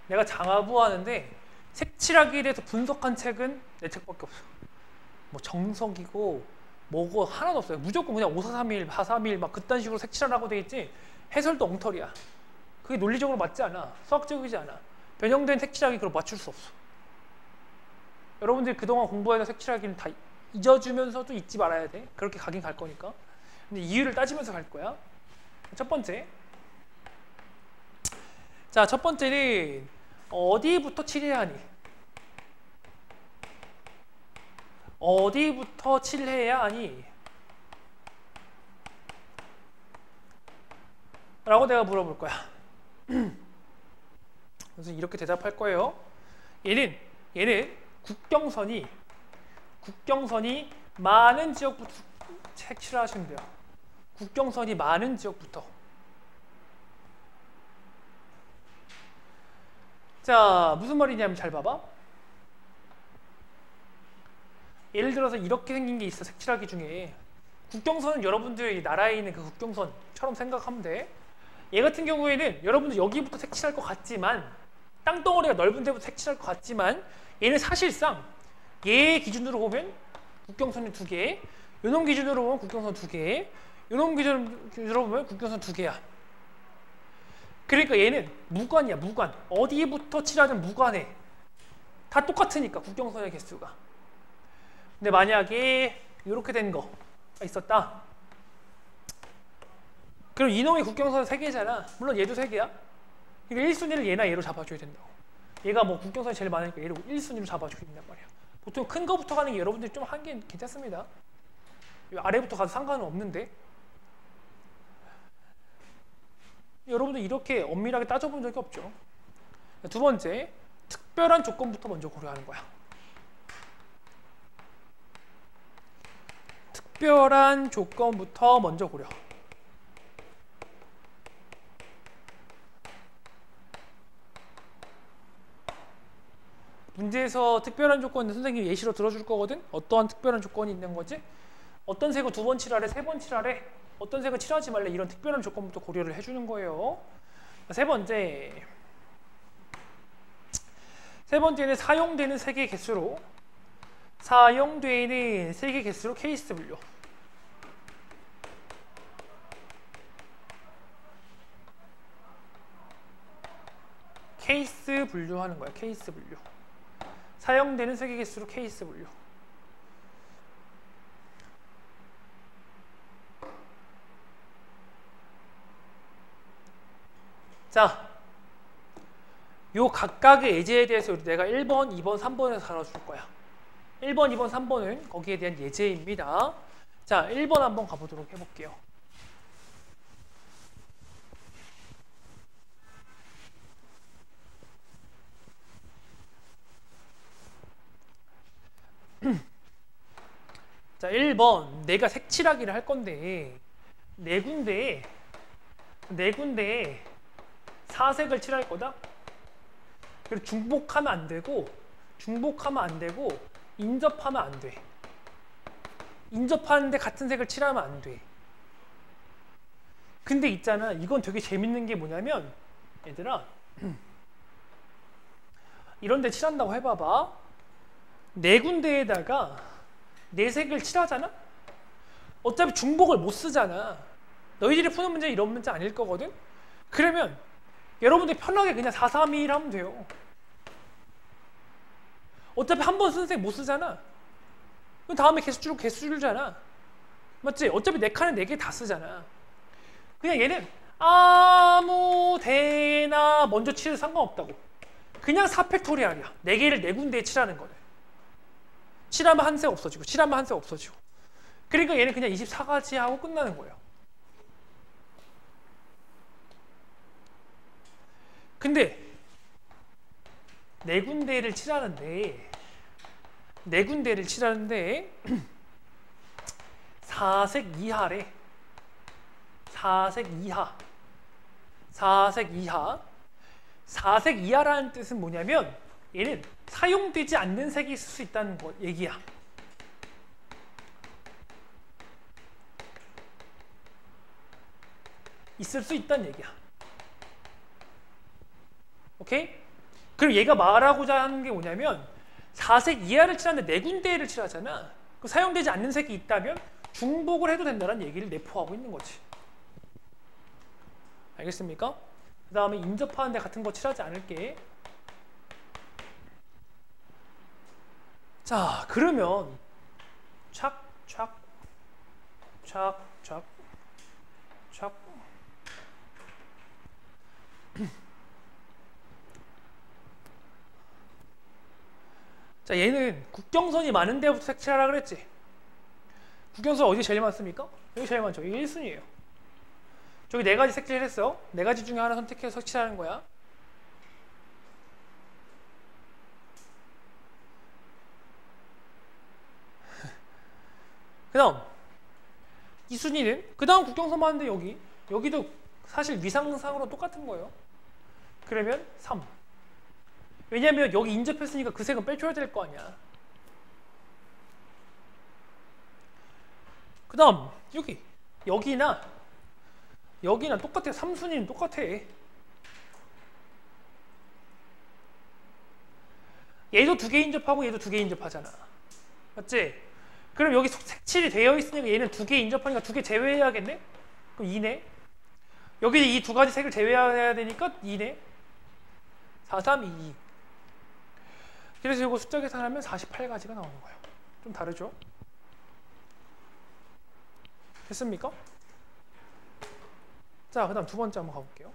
내가 장하부 하는데 색칠하기에 대해서 분석한 책은 내 책밖에 없어. 뭐 정석이고 뭐고 하나도 없어요. 무조건 그냥 5431, 431 막 그딴 식으로 색칠하라고 돼 있지 해설도 엉터리야. 그게 논리적으로 맞지 않아. 수학적이지 않아. 변형된 색칠하기 그걸 맞출 수 없어. 여러분들이 그동안 공부해서 색칠하기는 다 잊어주면서도 잊지 말아야 돼. 그렇게 가긴 갈 거니까. 근데 이유를 따지면서 갈 거야. 첫 번째. 자, 첫 번째는 어디부터 칠해야 하니? 어디부터 칠해야 하니? 라고 내가 물어볼 거야. 그래서 이렇게 대답할 거예요. 얘는 국경선이 많은 지역부터 색칠하시면 돼요. 국경선이 많은 지역부터. 자, 무슨 말이냐면 잘 봐봐. 예를 들어서 이렇게 생긴 게 있어. 색칠하기 중에 국경선은 여러분들 나라에 있는 그 국경선처럼 생각하면 돼. 얘 같은 경우에는 여러분들 여기부터 색칠할 것 같지만 땅덩어리가 넓은 데부터 색칠할 것 같지만 얘는 사실상 얘 기준으로 보면 국경선이 2개, 요놈 기준으로 보면 국경선 2개, 요놈 기준으로 보면 국경선 2개야. 그러니까 얘는 무관이야. 무관. 어디부터 칠하든 무관해. 다 똑같으니까 국경선의 개수가. 근데 만약에 이렇게 된 거가 있었다. 그럼 이놈의 국경선 3개잖아. 물론 얘도 3개야. 그러니까 1순위를 얘나 얘로 잡아줘야 된다고. 얘가 뭐 국경선이 제일 많으니까 얘를 1순위로 잡아줘야 된단 말이야. 보통 큰 거부터 가는 게 여러분들이 좀 한 게 괜찮습니다. 아래부터 가도 상관은 없는데 여러분들 이렇게 엄밀하게 따져본 적이 없죠. 두 번째, 특별한 조건부터 먼저 고려하는 거야. 특별한 조건부터 먼저 고려. 문제에서 특별한 조건은 선생님이 예시로 들어줄 거거든? 어떠한 특별한 조건이 있는 거지? 어떤 색을 2번 칠하래, 3번 칠하래, 어떤 색을 칠하지 말래, 이런 특별한 조건부터 고려를 해주는 거예요. 세 번째는 사용되는 색의 개수로 케이스 분류. 케이스 분류하는 거야. 케이스 분류. 사용되는 색의 개수로 케이스 분류. 자, 요 각각의 예제에 대해서 내가 1번, 2번, 3번에서 다뤄줄 거야. 1번, 2번, 3번은 거기에 대한 예제입니다. 자, 1번 한번 가보도록 해볼게요. 자, 1번 내가 색칠하기를 할 건데 네 군데에 사색을 칠할 거다. 그리고 중복하면 안 되고 인접하면 안 돼. 인접하는데 같은 색을 칠하면 안 돼. 근데 있잖아, 이건 되게 재밌는 게 뭐냐면 얘들아 이런 데 칠한다고 해봐봐. 네 군데에다가 네 색을 칠하잖아? 어차피 중복을 못 쓰잖아. 너희들이 푸는 문제 이런 문제 아닐 거거든? 그러면 여러분들이 편하게 그냥 4, 3, 2, 1 하면 돼요. 어차피 한 번 쓴 색 못 쓰잖아. 그럼 다음에 개수 줄잖아. 맞지? 어차피 내 칸에 4개 다 쓰잖아. 그냥 얘는 아무 데나 먼저 칠해도 상관없다고. 그냥 사팩토리얼이야. 4개를 4군데에 칠하는 거네. 칠하면 한 색 없어지고 그러니까 얘는 그냥 24가지 하고 끝나는 거예요. 근데 네 군데를 칠하는데 4색 이하래. 4색 이하. 4색 이하라는 뜻은 뭐냐면 얘는 사용되지 않는 색이 있을 수 있다는 거 얘기야. 있을 수 있다는 얘기야. 오케이? 그럼 얘가 말하고자 하는 게 뭐냐면 4색 이하를 칠하는데 네 군데를 칠하잖아. 그 사용되지 않는 색이 있다면 중복을 해도 된다는 얘기를 내포하고 있는 거지. 알겠습니까? 그 다음에 인접하는 데 같은 거 칠하지 않을게. 자, 그러면 착 자, 얘는 국경선이 많은 데부터 색칠하라 그랬지. 국경선 어디 제일 많습니까? 여기 제일 많죠. 이게 1순위예요. 저기 네 가지 색칠을 했어. 네 가지 중에 하나 선택해서 색칠하는 거야. 그 다음 2순위는 그 다음 국경선 많은데 여기도 사실 위상상으로 똑같은 거예요. 그러면 3. 왜냐면 여기 인접했으니까 그 색은 빼줘야 될 거 아니야. 그 다음 여기나 똑같아. 3순위는 똑같아. 얘도 2개 인접하고 얘도 2개 인접하잖아. 맞지? 그럼 여기 색칠이 되어 있으니까 얘는 2개 인접하니까 2개 제외해야겠네? 그럼 2네. 여기 이 두 가지 색을 제외해야 되니까 2네. 4, 3, 2. 그래서 이거 숫자 계산하면 48가지가 나오는 거예요. 좀 다르죠? 됐습니까? 자, 그 다음 두 번째 한번 가볼게요.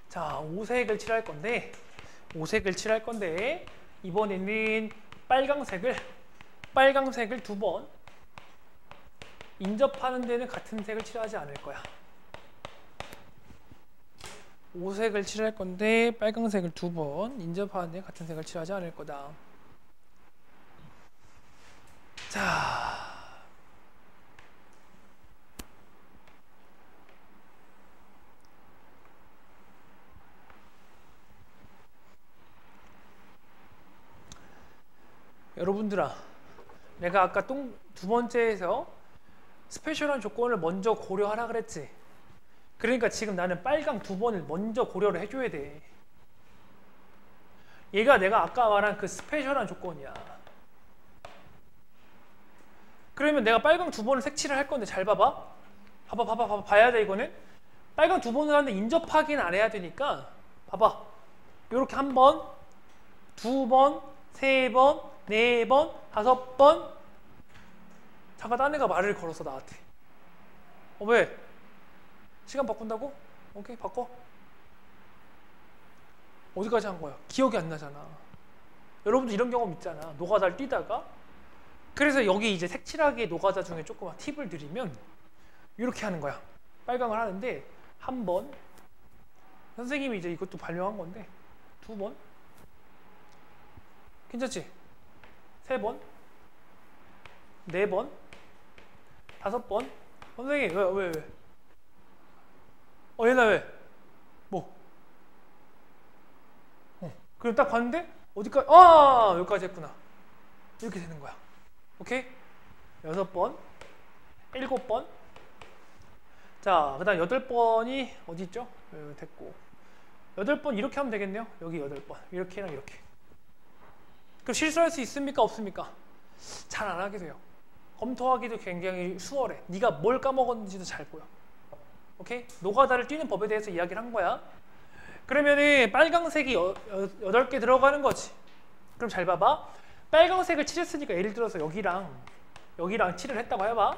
자, 오색을 칠할 건데 이번에는 빨강색을 2번 인접하는 데는 같은 색을 칠하지 않을 거야. 오색을 칠할 건데 빨강색을 2번 인접하는 데 같은 색을 칠하지 않을 거다. 자, 여러분들아, 내가 아까 두 번째에서 스페셜한 조건을 먼저 고려하라 그랬지. 그러니까 지금 나는 빨강 2번을 먼저 고려를 해줘야 돼. 얘가 내가 아까 말한 그 스페셜한 조건이야. 그러면 내가 빨강 2번을 색칠을 할 건데 잘 봐봐. 봐야 돼. 이거는 빨강 2번을 하는데 인접하기는 안 해야 되니까 봐봐. 요렇게 1번, 2번, 3번, 4번, 5번. 잠깐 딴 애가 말을 걸었어 나한테. 왜? 시간 바꾼다고? 오케이, 바꿔. 어디까지 한 거야? 기억이 안 나잖아. 여러분도 이런 경험 있잖아. 노가다를 뛰다가. 그래서 여기 이제 색칠하기의 노가다 중에 조그만 팁을 드리면 이렇게 하는 거야. 빨강을 하는데 1번, 선생님이 이제 이것도 발명한 건데 2번, 괜찮지? 3번, 4번, 5번. 선생님 왜? 얘나 왜? 뭐? 그럼 딱 봤는데 어디까지? 여기까지 했구나. 이렇게 되는 거야. 오케이? 6번, 7번. 자, 그 다음 8번이 어디 있죠? 됐고 8번 이렇게 하면 되겠네요. 여기 8번 이렇게랑 이렇게. 그럼 실수할 수 있습니까? 없습니까? 잘 안 하게 돼요. 검토하기도 굉장히 수월해. 네가 뭘 까먹었는지도 잘 보여. 오케이? 노가다를 뛰는 법에 대해서 이야기를 한 거야. 그러면은 빨강색이 8개 들어가는 거지. 그럼 잘 봐봐. 빨강색을 칠했으니까 예를 들어서 여기랑 칠을 했다고 해봐.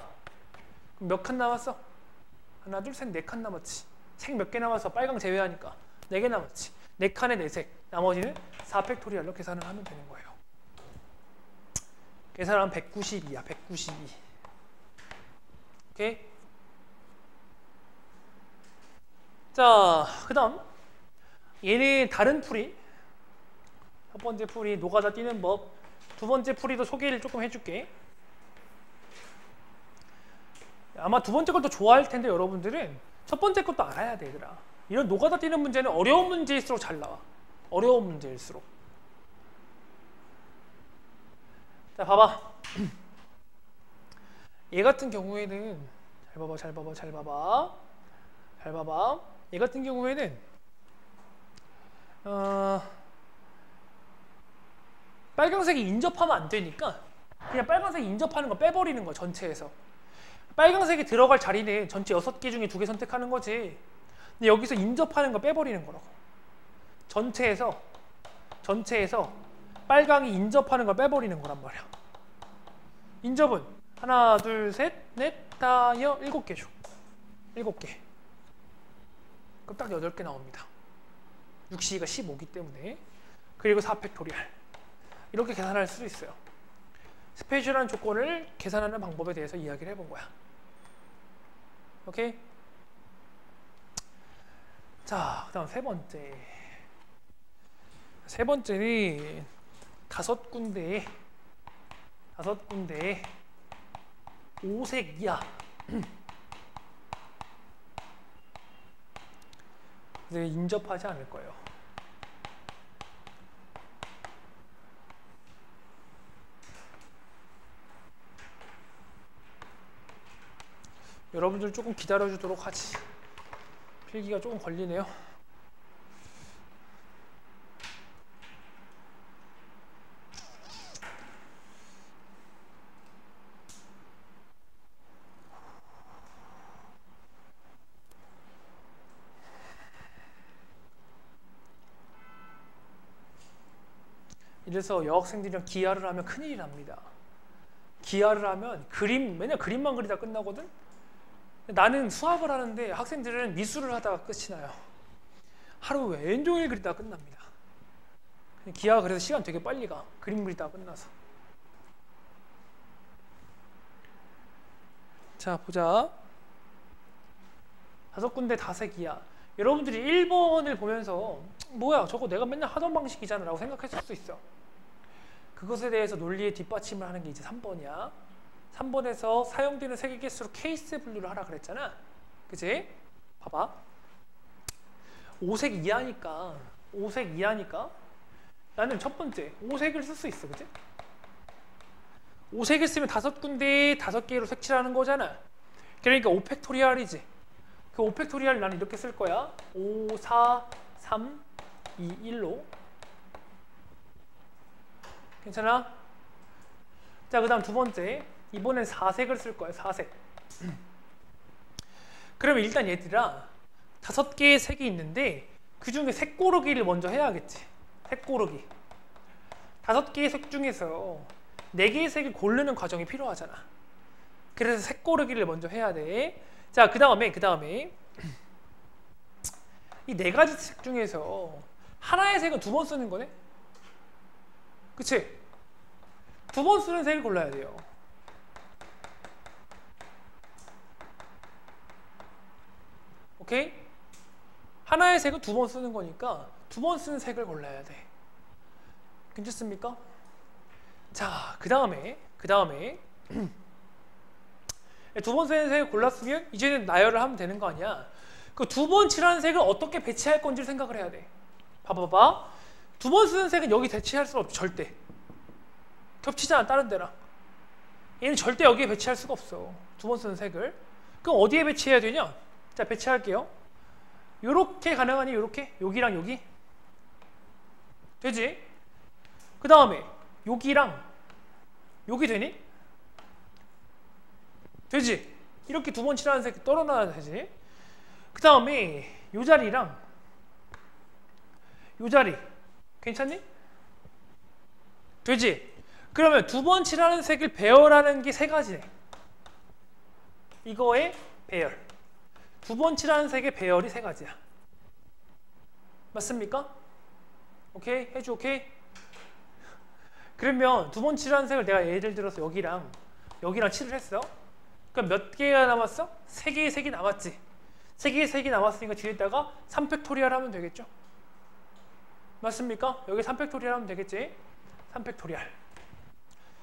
그럼 몇 칸 남았어? 하나, 둘, 셋, 4칸 남았지. 색 몇 개 남아서 빨강 제외하니까 4개 남았지. 4칸에 4색. 나머지는 4팩토리얼로 계산을 하면 되는 거예요. 계산하면 192야. 192. 오케이? 자, 그 다음 얘는 다른 풀이. 첫 번째 풀이 노가다 띄는 법. 두 번째 풀이도 소개를 조금 해줄게. 아마 두 번째 것도 좋아할 텐데 여러분들은 첫 번째 것도 알아야 돼, 얘들아. 이런 노가다 띄는 문제는 어려운 문제일수록 잘 나와. 어려운 문제일수록. 자, 봐봐. 얘 같은 경우에는 잘 봐봐. 얘 같은 경우에는 빨강색이 인접하면 안 되니까 그냥 빨강색이 인접하는 거 빼버리는 거야, 전체에서. 빨강색이 들어갈 자리는 전체 6개 중에 2개 선택하는 거지. 근데 여기서 인접하는 거 빼버리는 거라고. 전체에서 빨강이 인접하는 걸 빼버리는 거란 말이야. 인접은 하나, 둘, 셋, 넷, 다, 7개죠. 7개. 그럼 딱 8개 나옵니다. 6C가 15기 때문에. 그리고 4팩토리얼. 이렇게 계산할 수 있어요. 스페셜한 조건을 계산하는 방법에 대해서 이야기를 해본 거야. 오케이? 자, 그 다음 세 번째는 5군데에 5색 이하. 이제 인접하지 않을 거예요. 여러분들 조금 기다려주도록 하지. 필기가 조금 걸리네요. 이래서 여학생들이랑 기하를 하면 큰일이 납니다. 기하를 하면 맨날 그림만 그리다 끝나거든? 나는 수학을 하는데 학생들은 미술을 하다가 끝이 나요. 하루 왼종일 그리다가 끝납니다. 기하가 그래서 시간 되게 빨리 가. 그림 그리다가 끝나서. 자, 보자. 5군데 5색 이하. 여러분들이 1번을 보면서 뭐야, 저거 내가 맨날 하던 방식이잖아 라고 생각했을 수 있어. 그것에 대해서 논리의 뒷받침을 하는 게 이제 3번이야. 3번에서 사용되는 색의 개수로 케이스 분류를 하라 그랬잖아. 그치? 봐봐. 5색 이하니까 나는 첫 번째 5색을 쓸 수 있어. 그치? 5색을 쓰면 5군데에 5개로 색칠하는 거잖아. 그러니까 5팩토리얼이지. 그 5팩토리얼 나는 이렇게 쓸 거야. 5, 4, 3, 2, 1로. 괜찮아? 자, 그 다음 두 번째. 이번엔 4색을 쓸 거야. 4색. 그러면 일단 얘들아 5개의 색이 있는데 그 중에 색 고르기를 먼저 해야겠지. 색 고르기. 5개의 색 중에서 4개의 색을 고르는 과정이 필요하잖아. 그래서 색 고르기를 먼저 해야 돼. 자, 그 다음에 이 4가지 색 중에서 하나의 색은 2번 쓰는 거네? 그치? 2번 쓰는 색을 골라야 돼요. 오케이? 하나의 색은 2번 쓰는 거니까 2번 쓰는 색을 골라야 돼. 괜찮습니까? 자, 그 다음에 2번 쓰는 색을 골랐으면 이제는 나열을 하면 되는 거 아니야. 그 2번 칠하는 색을 어떻게 배치할 건지를 생각을 해야 돼. 봐봐. 2번 쓰는 색은 여기 배치할 수 없어. 절대. 겹치잖아, 다른 데랑. 얘는 절대 여기에 배치할 수가 없어. 2번 쓰는 색을. 그럼 어디에 배치해야 되냐? 자, 배치할게요. 요렇게 가능하니? 요렇게? 여기랑 여기? 되지? 그 다음에 여기랑 여기 되니? 되지? 이렇게 2번 칠하는 색 떨어놔야 되지? 그 다음에 요 자리랑 요 자리 괜찮니? 되지? 그러면 2번 칠하는 색을 배열하는 게 3가지네. 이거의 배열. 두 번 칠하는 색의 배열이 세 가지야. 맞습니까? 오케이? 해주 오케이? 그러면 두 번 칠하는 색을 내가 예를 들어서 여기랑 칠을 했어. 그럼 몇 개가 남았어? 세 개의 색이 남았지. 세 개의 색이 남았으니까 뒤에다가 3팩토리얼 하면 되겠죠? 맞습니까? 여기 3팩토리얼 하면 되겠지? 3팩토리얼.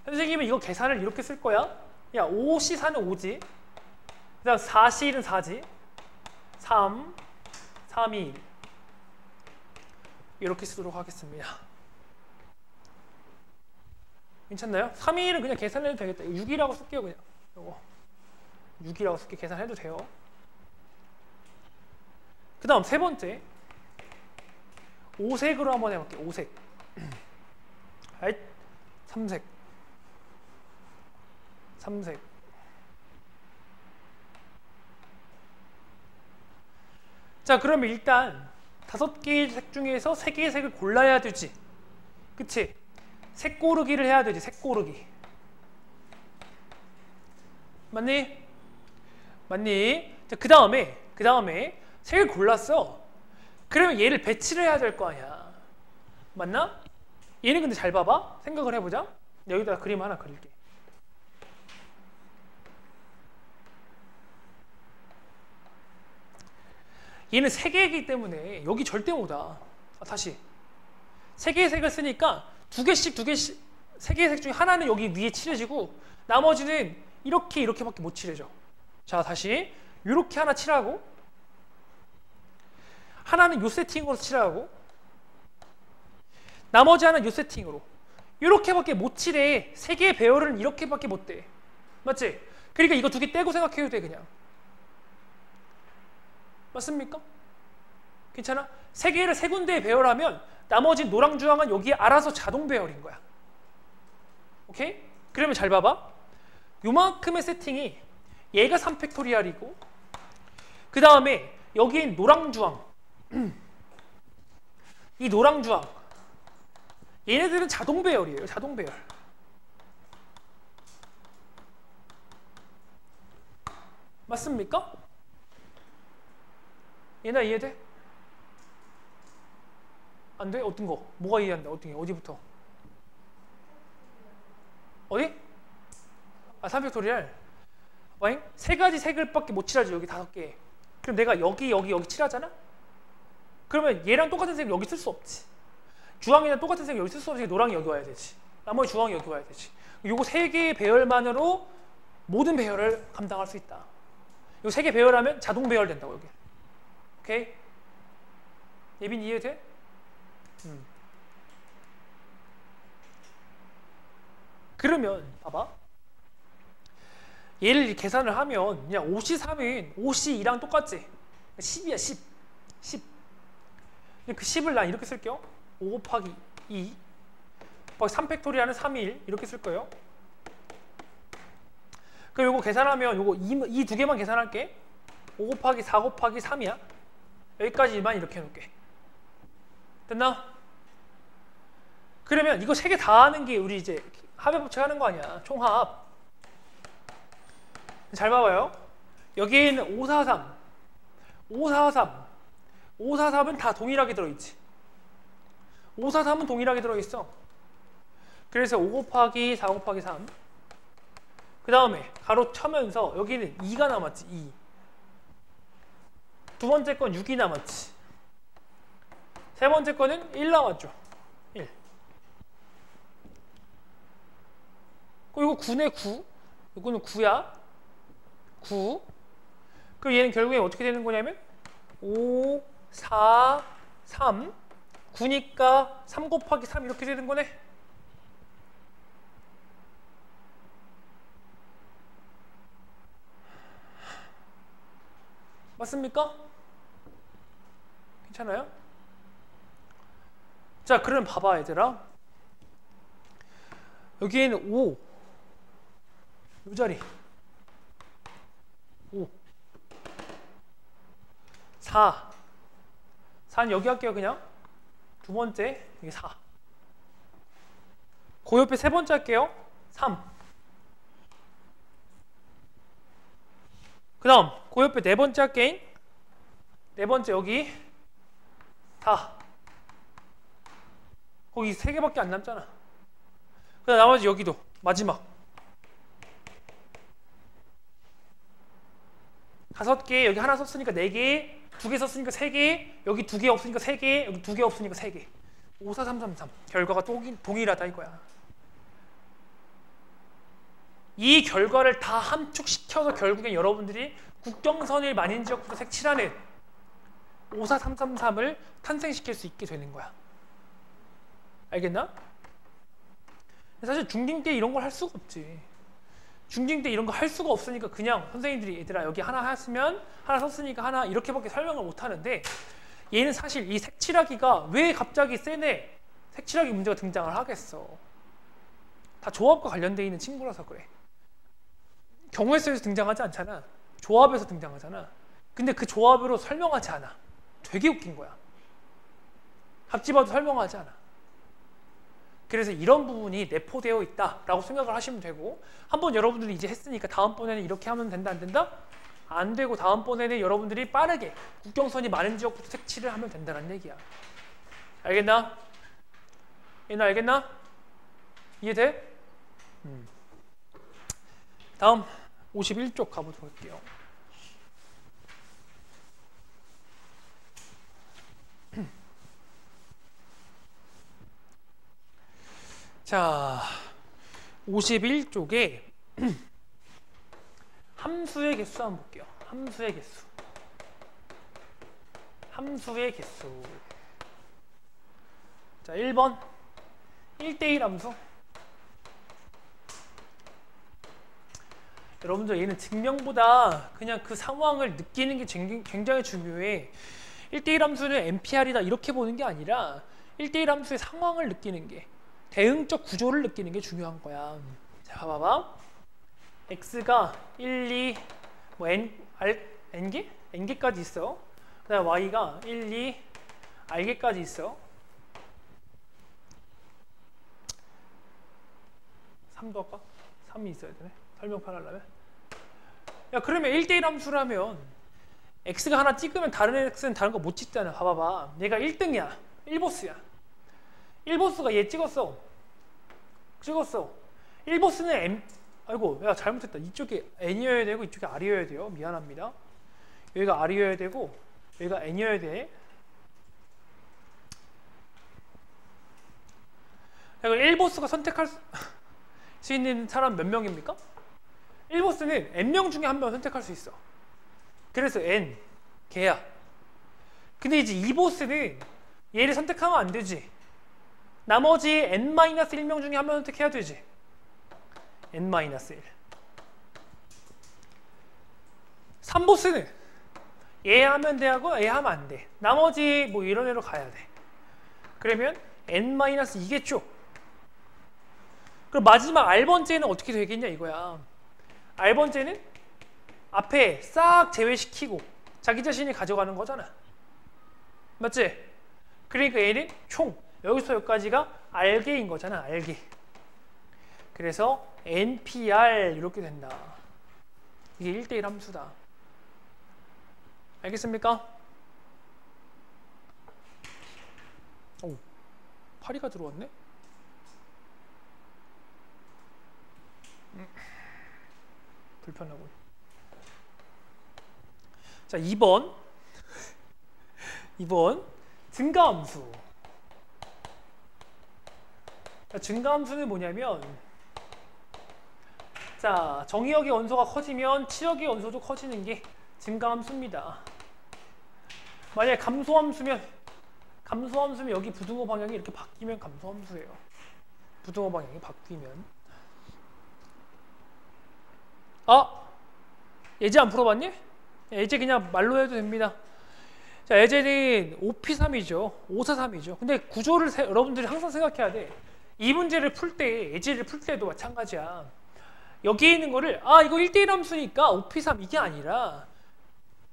선생님은 이거 계산을 이렇게 쓸 거야. 야, 5C4는 5지. 그 다음 4C1은 4지. 3, 3, 2, 1. 이렇게 쓰도록 하겠습니다. 괜찮나요? 3, 2, 1은 그냥 계산해도 되겠다. 6이라고 쓸게요, 그냥. 요거 6이라고 쓸게. 계산해도 돼요. 그 다음 세 번째. 5색으로 한번 해볼게요. 5색. 3색. 3색. 자, 그러면 일단 5개의 색 중에서 3개의 색을 골라야 되지. 그치? 색 고르기를 해야 되지. 색 고르기. 맞니? 맞니? 자, 그 다음에 색을 골랐어. 그러면 얘를 배치를 해야 될 거 아니야. 맞나? 얘는 근데 잘 봐봐. 생각을 해보자. 여기다가 그림 하나 그릴게. 얘는 3개이기 때문에 여기 절대 못 와. 다시 3개의 색을 쓰니까 2개씩 3개의 색 중에 하나는 여기 위에 칠해지고 나머지는 이렇게밖에 못 칠해져. 자, 다시 이렇게 하나 칠하고 하나는 요 세팅으로 칠하고 나머지 하나는 요 세팅으로 이렇게밖에 못 칠해. 3개의 배열은 이렇게밖에 못 돼. 맞지? 그러니까 이거 2개 떼고 생각해도 돼. 그냥 맞습니까? 괜찮아? 3개를 3군데에 배열하면 나머지 노랑 주황은 여기에 알아서 자동 배열인 거야. 오케이? 그러면 잘 봐봐. 요만큼의 세팅이 얘가 3팩토리얼이고 그 다음에 여기엔 노랑 주황 이 노랑 주황 얘네들은 자동 배열이에요. 자동 배열. 맞습니까? 얘나 이해돼? 안 돼? 어떤 거? 뭐가 이해한다? 어떤 게? 어디부터? 어디? 아, 3팩토리얼. 와잉? 3가지 색을 밖에 못 칠하지. 여기 5개. 그럼 내가 여기 칠하잖아? 그러면 얘랑 똑같은 색을 여기 쓸 수 없지. 주황이랑 똑같은 색을 여기 쓸 수 없으니까 노랑이 여기 와야 되지. 나머지 주황이 여기 와야 되지. 요거 3개의 배열만으로 모든 배열을 감당할 수 있다. 요 3개 배열하면 자동 배열 된다고 여기. 오케이? 예빈 이해돼? 그러면 봐봐. 얘를 계산을 하면 그냥 5C3은 5C2랑 똑같지? 10이야 10. 그 10을 난 이렇게 쓸게요. 5 곱하기 2 곱하기 3팩토리얼은 3, 1 이렇게 쓸 거예요. 그럼 요거 계산하면 요거 이 2개만 계산할게. 5 곱하기 4 곱하기 3이야. 여기까지만 이렇게 해놓을게. 됐나? 그러면 이거 3개 다 하는 게 우리 이제 합의 법칙 하는 거 아니야. 총합. 잘 봐봐요. 여기에는 543, 543은 다 동일하게 들어있지. 543은 동일하게 들어있어. 그래서 5 곱하기 4 곱하기 3. 그 다음에 가로 쳐면서 여기는 2가 남았지. 2. 두 번째 건 6이 남았지. 세 번째 거는 1 남았죠. 1. 이거 9네 9. 이거는 9야. 9. 그럼 얘는 결국에 어떻게 되는 거냐면 5, 4, 3. 9니까 3 곱하기 3 이렇게 되는 거네. 맞습니까? 괜찮아요? 자, 그럼 봐봐 얘들아. 여기에는 5 이 자리 5 4는 여기 할게요. 그냥 두 번째 이게 4 그 옆에 세 번째 할게요. 3 그 그 다음 그 옆에 네 번째 할게. 네 번째 여기 4. 거기 3개밖에 안 남잖아. 그 다음 나머지 여기도 마지막 5개. 여기 하나 썼으니까 4개, 2개 썼으니까 3개, 여기 2개 없으니까 3개, 여기 2개 없으니까 3개. 5, 4, 3, 3, 3. 결과가 동일하다 이거야. 이 결과를 다 함축시켜서 결국엔 여러분들이 국경선을 만인지역부터 색칠하는 5, 4, 3, 3, 3을 탄생시킬 수 있게 되는 거야. 알겠나? 사실 중딩 때 이런 걸 할 수가 없지. 중딩 때 이런 거 할 수가 없으니까 그냥 선생님들이 얘들아 여기 하나 했으면 하나 썼으니까 하나 이렇게밖에 설명을 못 하는데, 얘는 사실 이 색칠하기가 왜 갑자기 세네 색칠하기 문제가 등장을 하겠어. 다 조합과 관련되어 있는 친구라서 그래. 경우에서에서 등장하지 않잖아. 조합에서 등장하잖아. 근데 그 조합으로 설명하지 않아. 되게 웃긴 거야. 합집어도 설명하지 않아. 그래서 이런 부분이 내포되어 있다라고 생각을 하시면 되고, 한번 여러분들이 이제 했으니까 다음번에는 이렇게 하면 된다 안 된다? 안 되고 다음번에는 여러분들이 빠르게 국경선이 많은 지역부터 색칠을 하면 된다는 얘기야. 알겠나? 얘는 알겠나? 이해돼? 다음 51쪽 가보도록 할게요. 자, 51쪽에 함수의 개수 한번 볼게요. 함수의 개수. 함수의 개수. 자, 1번 1대1 함수. 여러분들 얘는 증명보다 그냥 그 상황을 느끼는 게 굉장히 중요해. 1대1 함수는 NPR이다 이렇게 보는 게 아니라 1대1 함수의 상황을 느끼는 게, 대응적 구조를 느끼는 게 중요한 거야. 자, 봐봐. x가 1, 2, 뭐 n개? n개까지 있어. 그 다음에 y가 1, 2, r개까지 있어. 3도 할까? 3이 있어야 되네. 설명판 하려면. 야, 그러면 1대1 함수라면 x가 하나 찍으면 다른 x는 다른 거 못 찍잖아. 봐봐봐. 얘가 1등이야. 1보스야. 1보스가 얘 찍었어. 1보스는 m, 아이고, 야, 잘못했다. 이쪽에 n이어야 되고 이쪽에 r이어야 돼요. 미안합니다. 여기가 r이어야 되고 여기가 n이어야 돼. 야, 1보스가 선택할 수 있는 사람 몇 명입니까? 1보스는 n명 중에 한 명 선택할 수 있어. 그래서 n, 걔야. 근데 이제 2보스는 얘를 선택하면 안 되지. 나머지 n-1명 중에 한 명 선택해야 되지. n-1. 3보스는 얘 하면 돼 하고 얘 하면 안 돼. 나머지 뭐 이런 애로 가야 돼. 그러면 n-2겠죠. 그럼 마지막 r번째는 어떻게 되겠냐 이거야. r번째는 앞에 싹 제외시키고 자기 자신이 가져가는 거잖아. 맞지? 그러니까 얘는 총 여기서 여기까지가 r개인 거잖아. r개. 그래서 npr 이렇게 된다. 이게 1대1 함수다. 알겠습니까? 오, 파리가 들어왔네? 불편하고. 자, 2번 증가함수. 자, 증가함수는 뭐냐면, 자, 정의역의 원소가 커지면 치역의 원소도 커지는 게 증가함수입니다. 만약에 감소함수면 여기 부등호 방향이 이렇게 바뀌면 감소함수예요. 부등호 방향이 바뀌면. 아! 예제 안 풀어봤니? 예제 그냥 말로 해도 됩니다. 자, 예제는 5P3이죠. 543이죠. 근데 구조를 여러분들이 항상 생각해야 돼. 이 문제를 풀 때, 예제를 풀 때도 마찬가지야. 여기에 있는 거를 이거 1대1 함수니까 5P3 이게 아니라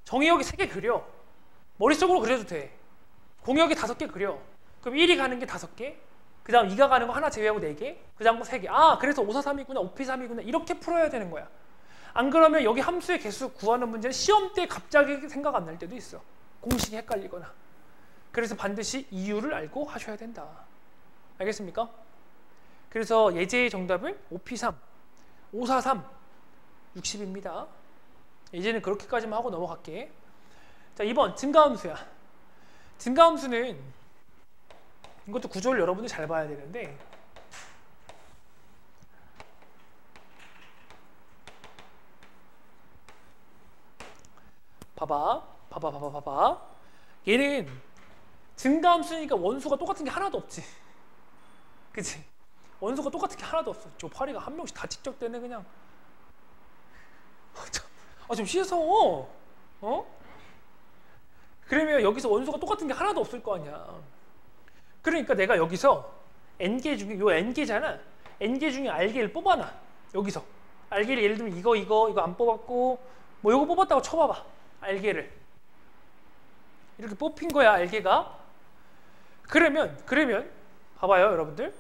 정의역이 3개 그려. 머릿속으로 그려도 돼. 공역이 5개 그려. 그럼 1이 가는 게 5개, 그 다음 2가 가는 거 하나 제외하고 4개, 그 다음 거 3개. 그래서 543이구나 5P3이구나 이렇게 풀어야 되는 거야. 안 그러면 여기 함수의 개수 구하는 문제는 시험 때 갑자기 생각 안 날 때도 있어. 공식이 헷갈리거나. 그래서 반드시 이유를 알고 하셔야 된다. 알겠습니까? 그래서 예제의 정답은 5P3, 543, 60입니다. 예제는 그렇게까지만 하고 넘어갈게. 자, 2번 증가함수야. 증가함수는 이것도 구조를 여러분들 잘 봐야 되는데 봐봐. 얘는 증가함수니까 원수가 똑같은 게 하나도 없지. 그치? 원수가 똑같은 게 하나도 없어. 저 파리가 한 명씩 다 직접되네 그냥. 좀 씻어. 그러면 여기서 원수가 똑같은 게 하나도 없을 거 아니야. 그러니까 내가 여기서 n개 중에 요 n개잖아. n개 중에 r개를 뽑아놔. 여기서 r개를 예를 들면 이거 안 뽑았고 뭐 요거 뽑았다고 쳐봐봐. r개를 이렇게 뽑힌 거야. r개가. 그러면 봐봐요 여러분들.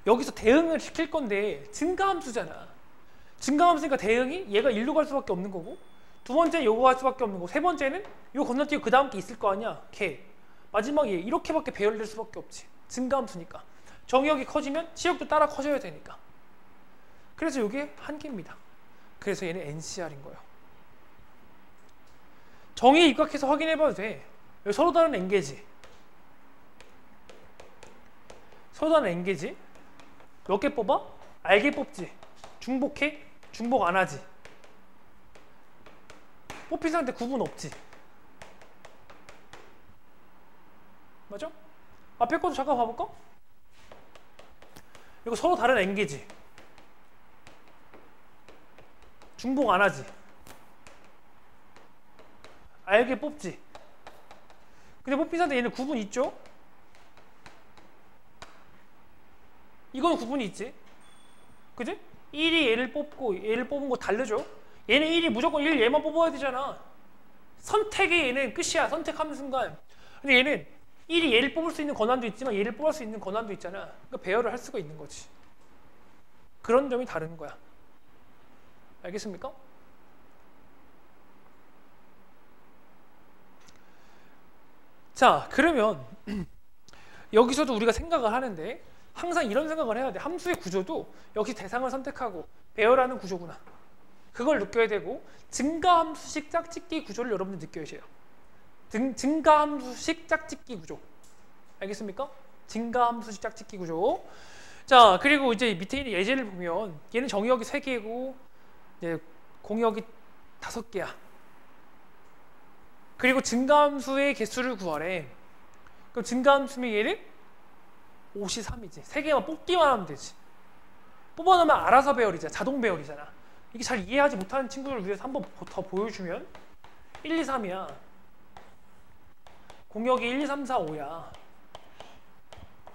여기서 대응을 시킬 건데 증가함수잖아. 증가함수니까 대응이 얘가 1로 갈 수밖에 없는 거고, 두 번째는 요거 갈 수밖에 없는 거고, 세 번째는 요 건너뛰고 그 다음 게 있을 거 아니야. 걔. 마지막에 이렇게밖에 배열될 수밖에 없지. 증가함수니까. 정의역이 커지면 치역도 따라 커져야 되니까. 그래서 이게 한계입니다. 그래서 얘는 NCR인 거예요. 정의에 입각해서 확인해봐도 돼. 여기 서로 다른 N개지. 서로 다른 N개지. 몇 개 뽑아? R개 뽑지. 중복해? 중복 안 하지. 뽑힌 상태 구분 없지. 맞아? 앞에 것도 잠깐 봐볼까? 이거 서로 다른 N개지. 중복 안 하지. R개 뽑지. 근데 뽑힌 상태 얘는 구분 있죠? 이거는 구분이 있지. 그지? 1이 얘를 뽑고 얘를 뽑은 거 다르죠? 얘는 1이 무조건 1 얘만 뽑아야 되잖아. 선택의 얘는 끝이야. 선택하는 순간. 근데 얘는 1이 얘를 뽑을 수 있는 권한도 있지만 얘를 뽑을 수 있는 권한도 있잖아. 그러니까 배열을 할 수가 있는 거지. 그런 점이 다른 거야. 알겠습니까? 자, 그러면 여기서도 우리가 생각을 하는데 항상 이런 생각을 해야 돼. 함수의 구조도 역시 대상을 선택하고 배열하는 구조구나. 그걸 느껴야 되고, 증가함수식 짝짓기 구조를 여러분들 느껴야 돼요. 증가함수식 짝짓기 구조. 알겠습니까? 증가함수식 짝짓기 구조. 자, 그리고 이제 밑에 있는 예제를 보면 얘는 정의역이 3개고 이제 공역이 5개야. 그리고 증가함수의 개수를 구하래. 그럼 증가함수면 얘는 5이 3이지. 3개만 뽑기만 하면 되지. 뽑아놓으면 알아서 배열이잖아. 자동 배열이잖아. 이게 잘 이해하지 못하는 친구들을 위해서 한번 더 보여주면 1, 2, 3이야. 공역이 1, 2, 3, 4, 5야.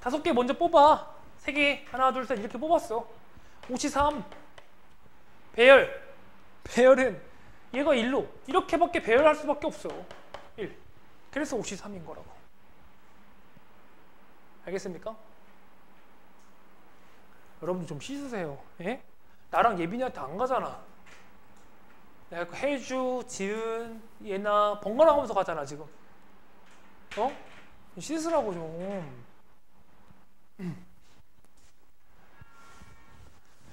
5개 먼저 뽑아. 3개, 하나, 둘, 셋 이렇게 뽑았어. 5이 3. 배열은 얘가 1로 이렇게밖에 배열할 수밖에 없어. 1. 그래서 5이 3인 거라고. 알겠습니까? 여러분들 좀 씻으세요. 예? 나랑 예빈이한테 안 가잖아. 내가 그 혜주, 지은, 예나 번갈아 가면서 가잖아 지금. 좀 씻으라고 좀.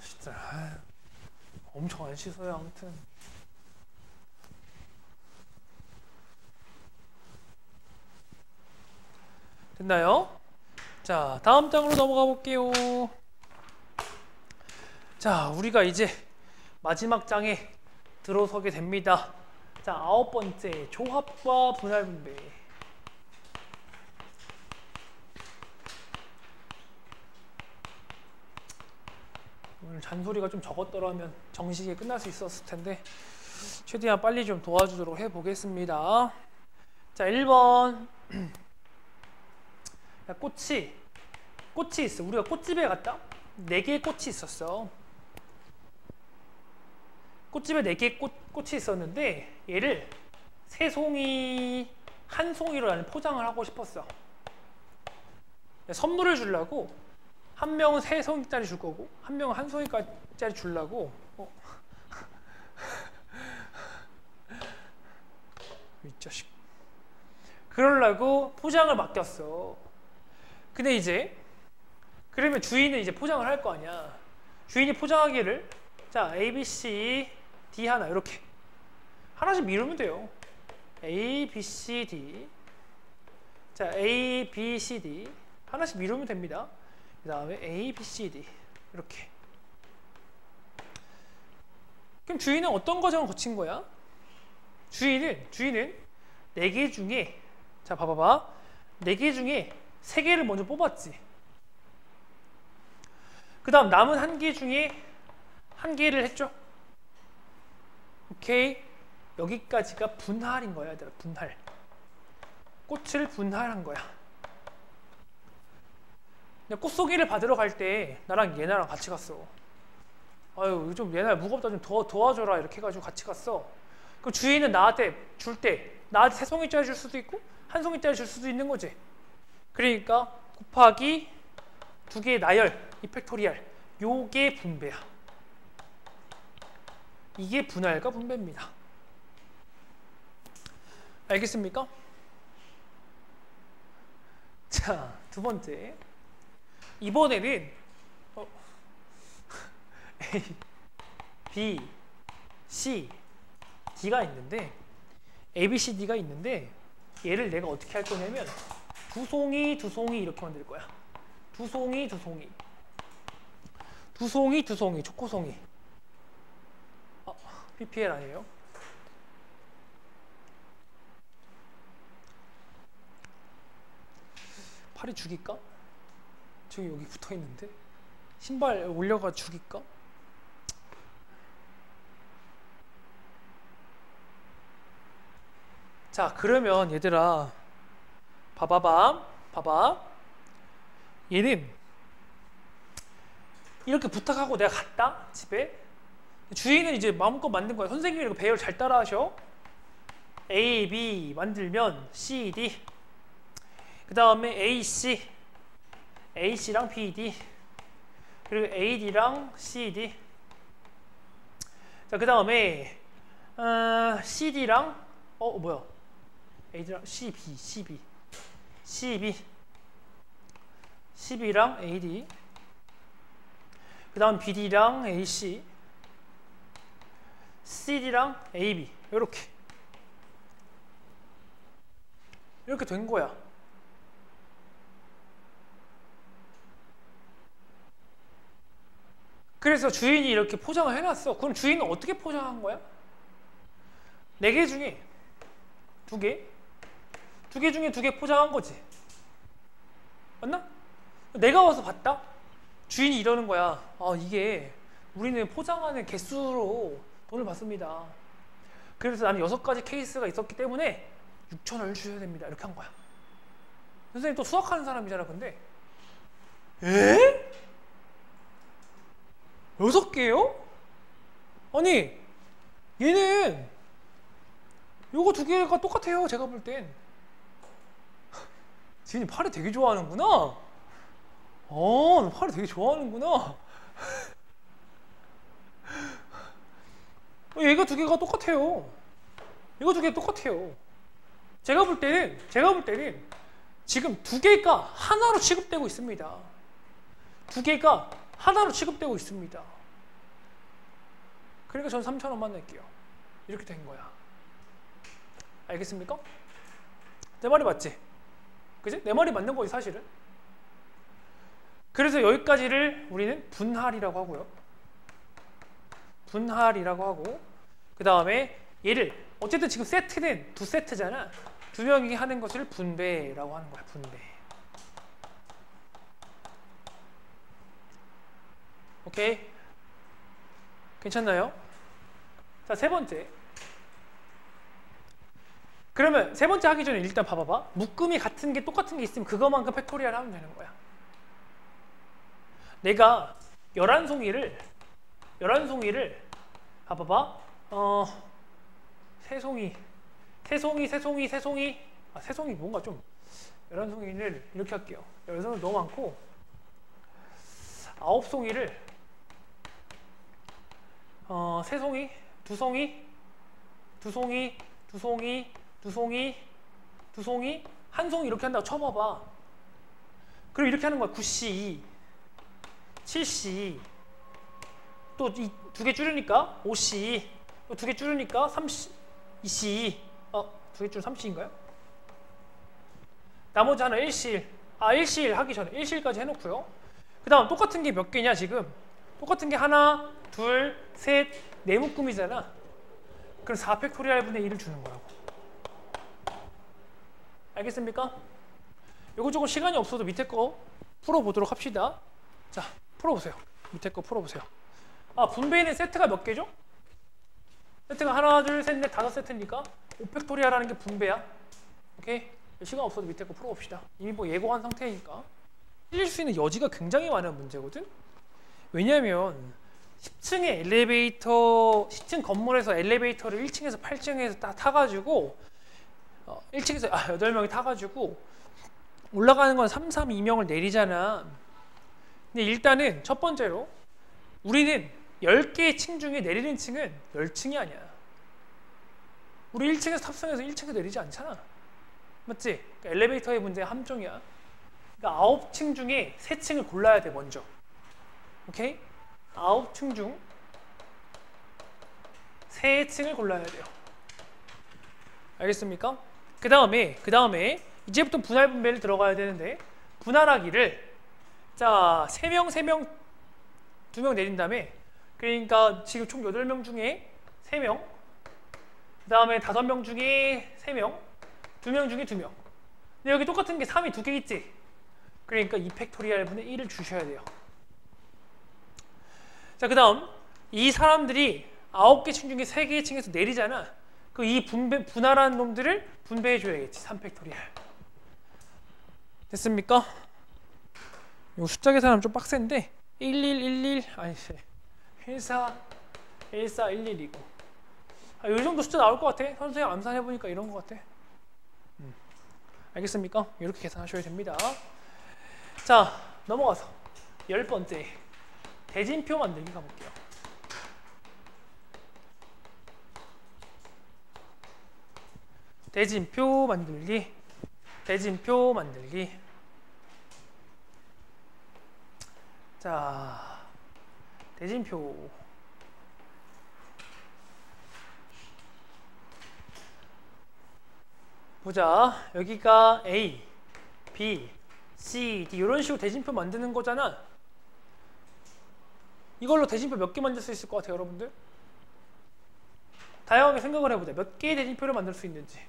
진짜 엄청 안 씻어요. 아무튼 됐나요? 자, 다음 장으로 넘어가 볼게요. 자, 우리가 이제 마지막 장에 들어서게 됩니다. 자, 9번째 조합과 분할 분배. 오늘 잔소리가 좀 적었더라면 정식이 끝날 수 있었을 텐데 최대한 빨리 좀 도와주도록 해보겠습니다. 자, 1번 꽃이 있어. 우리가 꽃집에 갔다 4개의 꽃이 있었어. 꽃집에 4개의 꽃이 있었는데 얘를 3송이 1송이로 나는 포장을 하고 싶었어. 선물을 주려고 한 명은 3송이짜리 줄 거고 한 명은 1송이짜리 주려고 이 자식. 그러려고 포장을 맡겼어. 근데 이제 그러면 주인은 이제 포장을 할 거 아니야. 주인이 포장하기를 자 A, B, C, D 하나 이렇게 하나씩 미루면 돼요. A, B, C, D. 자 A, B, C, D 하나씩 미루면 됩니다. 그 다음에 A, B, C, D 이렇게. 그럼 주인은 어떤 과정을 거친 거야? 주인은 4개 중에 자 봐봐봐 4개 중에 3개를 먼저 뽑았지. 그 다음 남은 1개 중에 1개를 했죠. 오케이. 여기까지가 분할인 거야 얘들아. 분할. 꽃을 분할한 거야. 꽃송이를 받으러 갈 때 나랑 얘나랑 같이 갔어. 아유 좀 얘나 무겁다 좀 도와줘라 이렇게 해가지고 같이 갔어. 그 주인은 나한테 줄 때 나한테 3송이짜리 줄 수도 있고 1송이짜리 줄 수도 있는 거지. 그러니까 곱하기 2개의 나열 이 팩토리얼 요게 분배야. 이게 분할과 분배입니다. 알겠습니까? 자, 두 번째. 이번에는 A, B, C, D가 있는데 A, B, C, D가 있는데 얘를 내가 어떻게 할 거냐면 두 송이 이렇게 만들 거야. 두 송이 초코송이. PPL 아니에요? 팔이 죽일까? 저기 여기 붙어 있는데 신발 올려가 죽일까? 자 그러면 얘들아 봐봐 얘는 이렇게 부탁하고 내가 갔다 집에. 주인은 이제 마음껏 만든 거야. 선생님이 이거 배열 잘 따라 하셔. A, B 만들면 C, D 그 다음에 AC랑 PD 그리고 AD랑 CD. 자 그 다음에 CD랑 뭐야 AD랑 CB랑 AD 그 다음 BD랑 AC CD랑 AB 이렇게 된 거야. 그래서 주인이 이렇게 포장을 해놨어. 그럼 주인은 어떻게 포장한 거야? 4개 중에 2개? 2개 중에 2개 포장한 거지. 맞나? 내가 와서 봤다? 주인이 이러는 거야. 이게 우리는 포장하는 개수로 돈을 받습니다. 그래서 나는 6가지 케이스가 있었기 때문에 6,000원을 주셔야 됩니다. 이렇게 한 거야. 선생님 또 수학하는 사람이잖아. 근데 6개요? 아니 얘는 요거 2개가 똑같아요. 제가 볼 땐. 지인이 팔이 되게 좋아하는구나. 팔이 되게 좋아하는구나. 얘가 2개가 똑같아요. 이거 2개 똑같아요. 제가 볼 때는 지금 2개가 하나로 취급되고 있습니다. 2개가 하나로 취급되고 있습니다. 그러니까 전 3,000원만 낼게요. 이렇게 된 거야. 알겠습니까? 내 말이 맞지? 그지? 내 말이 맞는 거지 사실은. 그래서 여기까지를 우리는 분할이라고 하고요. 분할이라고 하고 그 다음에 얘를 어쨌든 지금 세트는 2세트잖아. 2명이 하는 것을 분배라고 하는 거야. 분배. 오케이? 괜찮나요? 자, 세 번째. 그러면 세 번째 하기 전에 일단 봐봐봐. 묶음이 같은 게 똑같은 게 있으면 그거만큼 팩토리얼 하면 되는 거야. 내가 11송이를 봐봐봐. 세송이 뭔가 좀 11송이를 이렇게 할게요. 11송이 너무 많고 9송이를 세송이, 두송이 두 송이, 두 송이, 한 송이 이렇게 한다고 쳐봐봐. 그럼 이렇게 하는 거야. 9C, 7C, 또 이 두 개 줄이니까 5C, 또 두 개 줄이니까 3C, 2C, 두 개 줄은 3C인가요? 나머지 하나 1C1. 1C1 하기 전에 1C1까지 해놓고요. 그 다음 똑같은 게 몇 개냐 지금? 똑같은 게 하나, 둘, 셋, 네 묶음이잖아. 그럼 4팩토리알 분의 1을 주는 거라고. 알겠습니까? 요거 조금 시간이 없어도 밑에 거 풀어보도록 합시다. 자, 풀어보세요. 밑에 거 풀어보세요. 분배는 세트가 몇 개죠? 세트가 하나, 둘, 셋, 넷, 다섯 세트니까 5팩토리알라는 게 분배야. 오케이? 시간 없어도 밑에 거 풀어봅시다. 이미 뭐 예고한 상태니까. 틀릴 수 있는 여지가 굉장히 많은 문제거든? 왜냐면 10층의 엘리베이터, 10층 건물에서 엘리베이터를 1층에서 8층에서 딱 타가지고 1층에서 8명이 타가지고 올라가는 건 3, 3, 2명을 내리잖아. 근데 일단은 첫 번째로 우리는 10개의 층 중에 내리는 층은 10층이 아니야. 우리 1층에서 탑승해서 1층에서 내리지 않잖아. 맞지? 그러니까 엘리베이터의 문제의 함정이야. 그러니까 9층 중에 3층을 골라야 돼 먼저. 오케이? 9층 중 3층을 골라야 돼요. 알겠습니까? 그 다음에 이제부터 분할 분배를 들어가야 되는데, 분할하기를 자 3명 2명 내린 다음에, 그러니까 지금 총 8명 중에 3명, 그 다음에 5명 중에 3명, 2명 중에 2명. 근데 여기 똑같은 게 3이 2개 있지? 그러니까 2팩토리알 분의 1을 주셔야 돼요. 자, 그 다음 이 사람들이 9개 층 중에 3개의 층에서 내리잖아. 그 이 분할한 놈들을 분배해 줘야겠지. 3팩토리알. 됐습니까? 이거 숫자 계산하면 좀 빡센데 1111 아니 14 1411이고 이 정도 숫자 나올 것 같아. 선생님 암산해보니까 이런 것 같아. 알겠습니까? 이렇게 계산하셔야 됩니다. 자, 넘어가서 10번째 대진표 만들기 가볼게요. 대진표 만들기. 자, 대진표. 보자. 여기가 A, B, C, D 이런 식으로 대진표 만드는 거잖아. 이걸로 대진표 몇 개 만들 수 있을 것 같아요, 여러분들? 다양하게 생각을 해보자. 몇 개의 대진표를 만들 수 있는지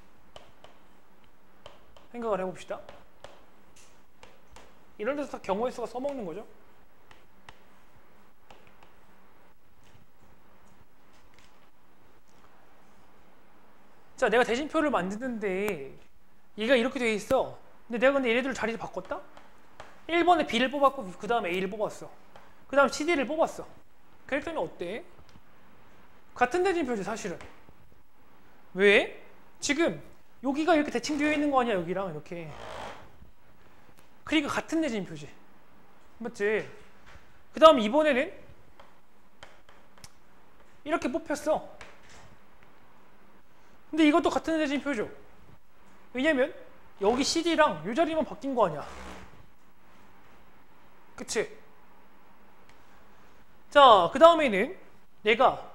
생각을 해봅시다. 이런 데서 다 경우의 수가 써먹는 거죠. 자, 내가 대진표를 만드는데 얘가 이렇게 돼 있어. 근데 내가 얘네들 자리를 바꿨다? 1번에 B를 뽑았고 그 다음에 A를 뽑았어. 그 다음 CD를 뽑았어. 그랬더니 어때? 같은 대진표지 사실은. 왜? 지금 여기가 이렇게 대칭되어 있는 거 아니야, 여기랑 이렇게. 그러니까 같은 대진표지. 맞지? 그 다음 이번에는 이렇게 뽑혔어. 근데 이것도 같은 대진표죠. 왜냐면 여기 CD랑 이 자리만 바뀐 거 아니야. 그치? 자, 그 다음에는 내가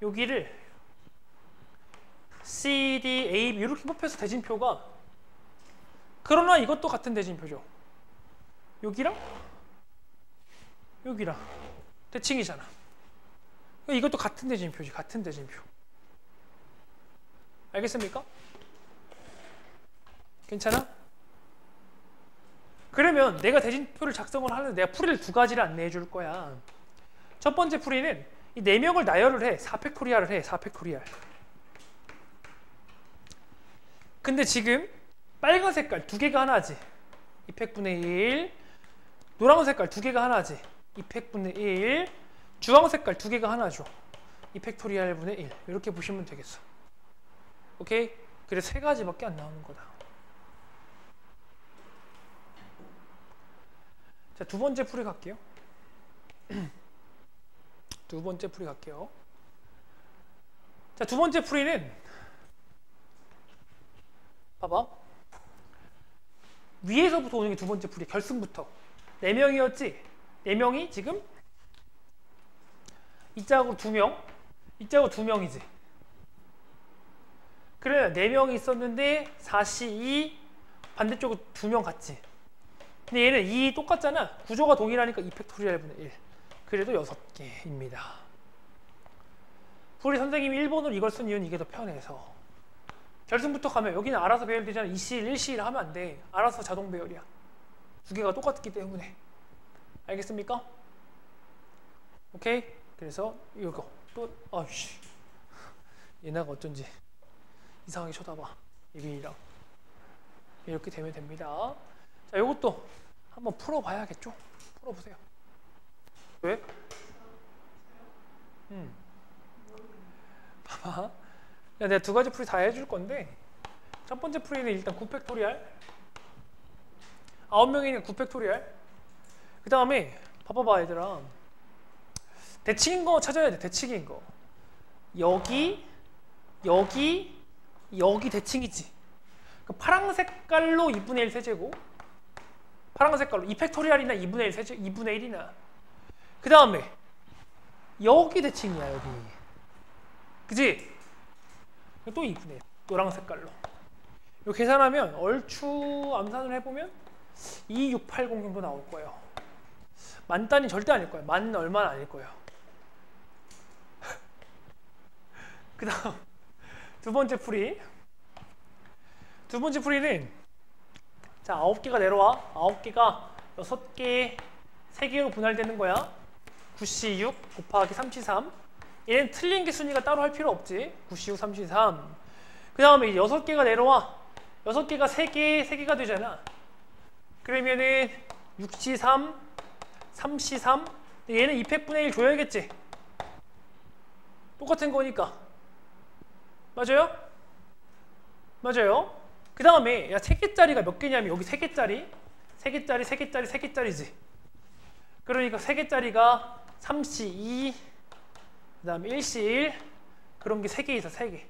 여기를 C, D, A, B 이렇게 뽑혀서 대진표가, 그러나 이것도 같은 대진표죠. 여기랑 대칭이잖아. 이것도 같은 대진표지. 같은 대진표. 알겠습니까? 괜찮아? 그러면 내가 대진표를 작성을 하는데 내가 풀이를 2가지를 안내해 줄 거야. 첫 번째 풀이는 이 4명을 나열을 해. 4팩토리알을 해. 4팩토리알. 근데 지금 빨간 색깔 2개가 하나지. 2팩분의 1. 노란 색깔 2개가 하나지. 2팩분의 1. 주황 색깔 2개가 하나죠. 2팩토리알 분의 1. 이렇게 보시면 되겠어. 오케이? 그래서 3가지밖에 안 나오는 거다. 자, 두 번째 풀이 갈게요. 두 번째 풀이 갈게요. 자, 두 번째 풀이는 봐봐. 위에서부터 오는 게 두 번째 풀이 결승부터 4명이었지? 4명이 지금 이 짝으로 2명, 이 짝으로 2명이지. 그래 4명이 있었는데 4C2 반대쪽으로 2명 갔지. 근데 얘는 2 똑같잖아. 구조가 동일하니까 2팩토리얼 분의 1. 그래도 6개입니다. 우리 선생님이 1번으로 이걸 쓴 이유는 이게 더 편해서. 결승부터 가면 여기는 알아서 배열되잖아. 2C1, 1C1 하면 안 돼. 알아서 자동 배열이야. 두 개가 똑같기 때문에. 알겠습니까? 오케이? 그래서 이거 또 아이씨 얘네가 어쩐지 이상하게 쳐다봐. 예빈이랑 이렇게 되면 됩니다. 자, 이것도 한번 풀어봐야겠죠? 풀어보세요. 왜? 봐봐. 야, 내가 두 가지 풀이 다 해줄 건데 첫 번째 풀이는 일단 9팩토리얼 9명이니까 9팩토리얼 그 다음에 봐봐봐 얘들아 대칭인 거 찾아야 돼. 대칭인 거 여기 대칭이지. 그 파란 색깔로 2분의 1 세제곱 파란 색깔로 2팩토리얼이나 2분의 1 세제 2분의 1이나 그 다음에 여기 대칭이야. 여기 그지? 또 2분의 1 노란 색깔로 이거 계산하면 얼추 암산을 해보면 26800 정도 나올 거예요. 만 단위 절대 아닐 거예요. 만 얼마는 아닐 거예요. 그 다음 두 번째 풀이 자 9개가 내려와. 9개가 6개 3개로 분할되는 거야. 9C6 곱하기 3C3 얘는 틀린 개 순위가 따로 할 필요 없지. 9C6 3C3 그 다음에 6개가 내려와. 6개가 3개가 되잖아. 그러면은 6C3 3C3 얘는 2팩분의 1 줘야겠지. 똑같은 거니까 맞아요? 맞아요. 그 다음에 야 3개짜리가 몇 개냐면 여기 3개짜리 3개짜리지. 그러니까 3개짜리가 3C2 그 다음에 1C1 그런 게 3개 있어. 3개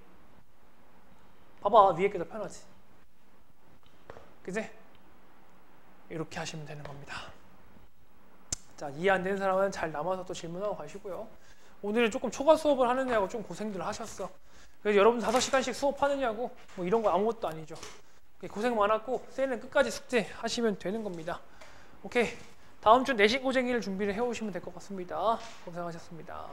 봐봐 위에 게 더 편하지. 그지? 이렇게 하시면 되는 겁니다. 자 이해 안 되는 사람은 잘 남아서 또 질문하고 가시고요. 오늘은 조금 초과 수업을 하느냐고 좀 고생들 하셨어. 그래서 여러분 5시간씩 수업하느냐고 뭐 이런 거 아무것도 아니죠. 고생 많았고 쌤은 끝까지 숙제 하시면 되는 겁니다. 오케이 다음 주 내신 고쟁이를 준비를 해오시면 될 것 같습니다. 고생하셨습니다.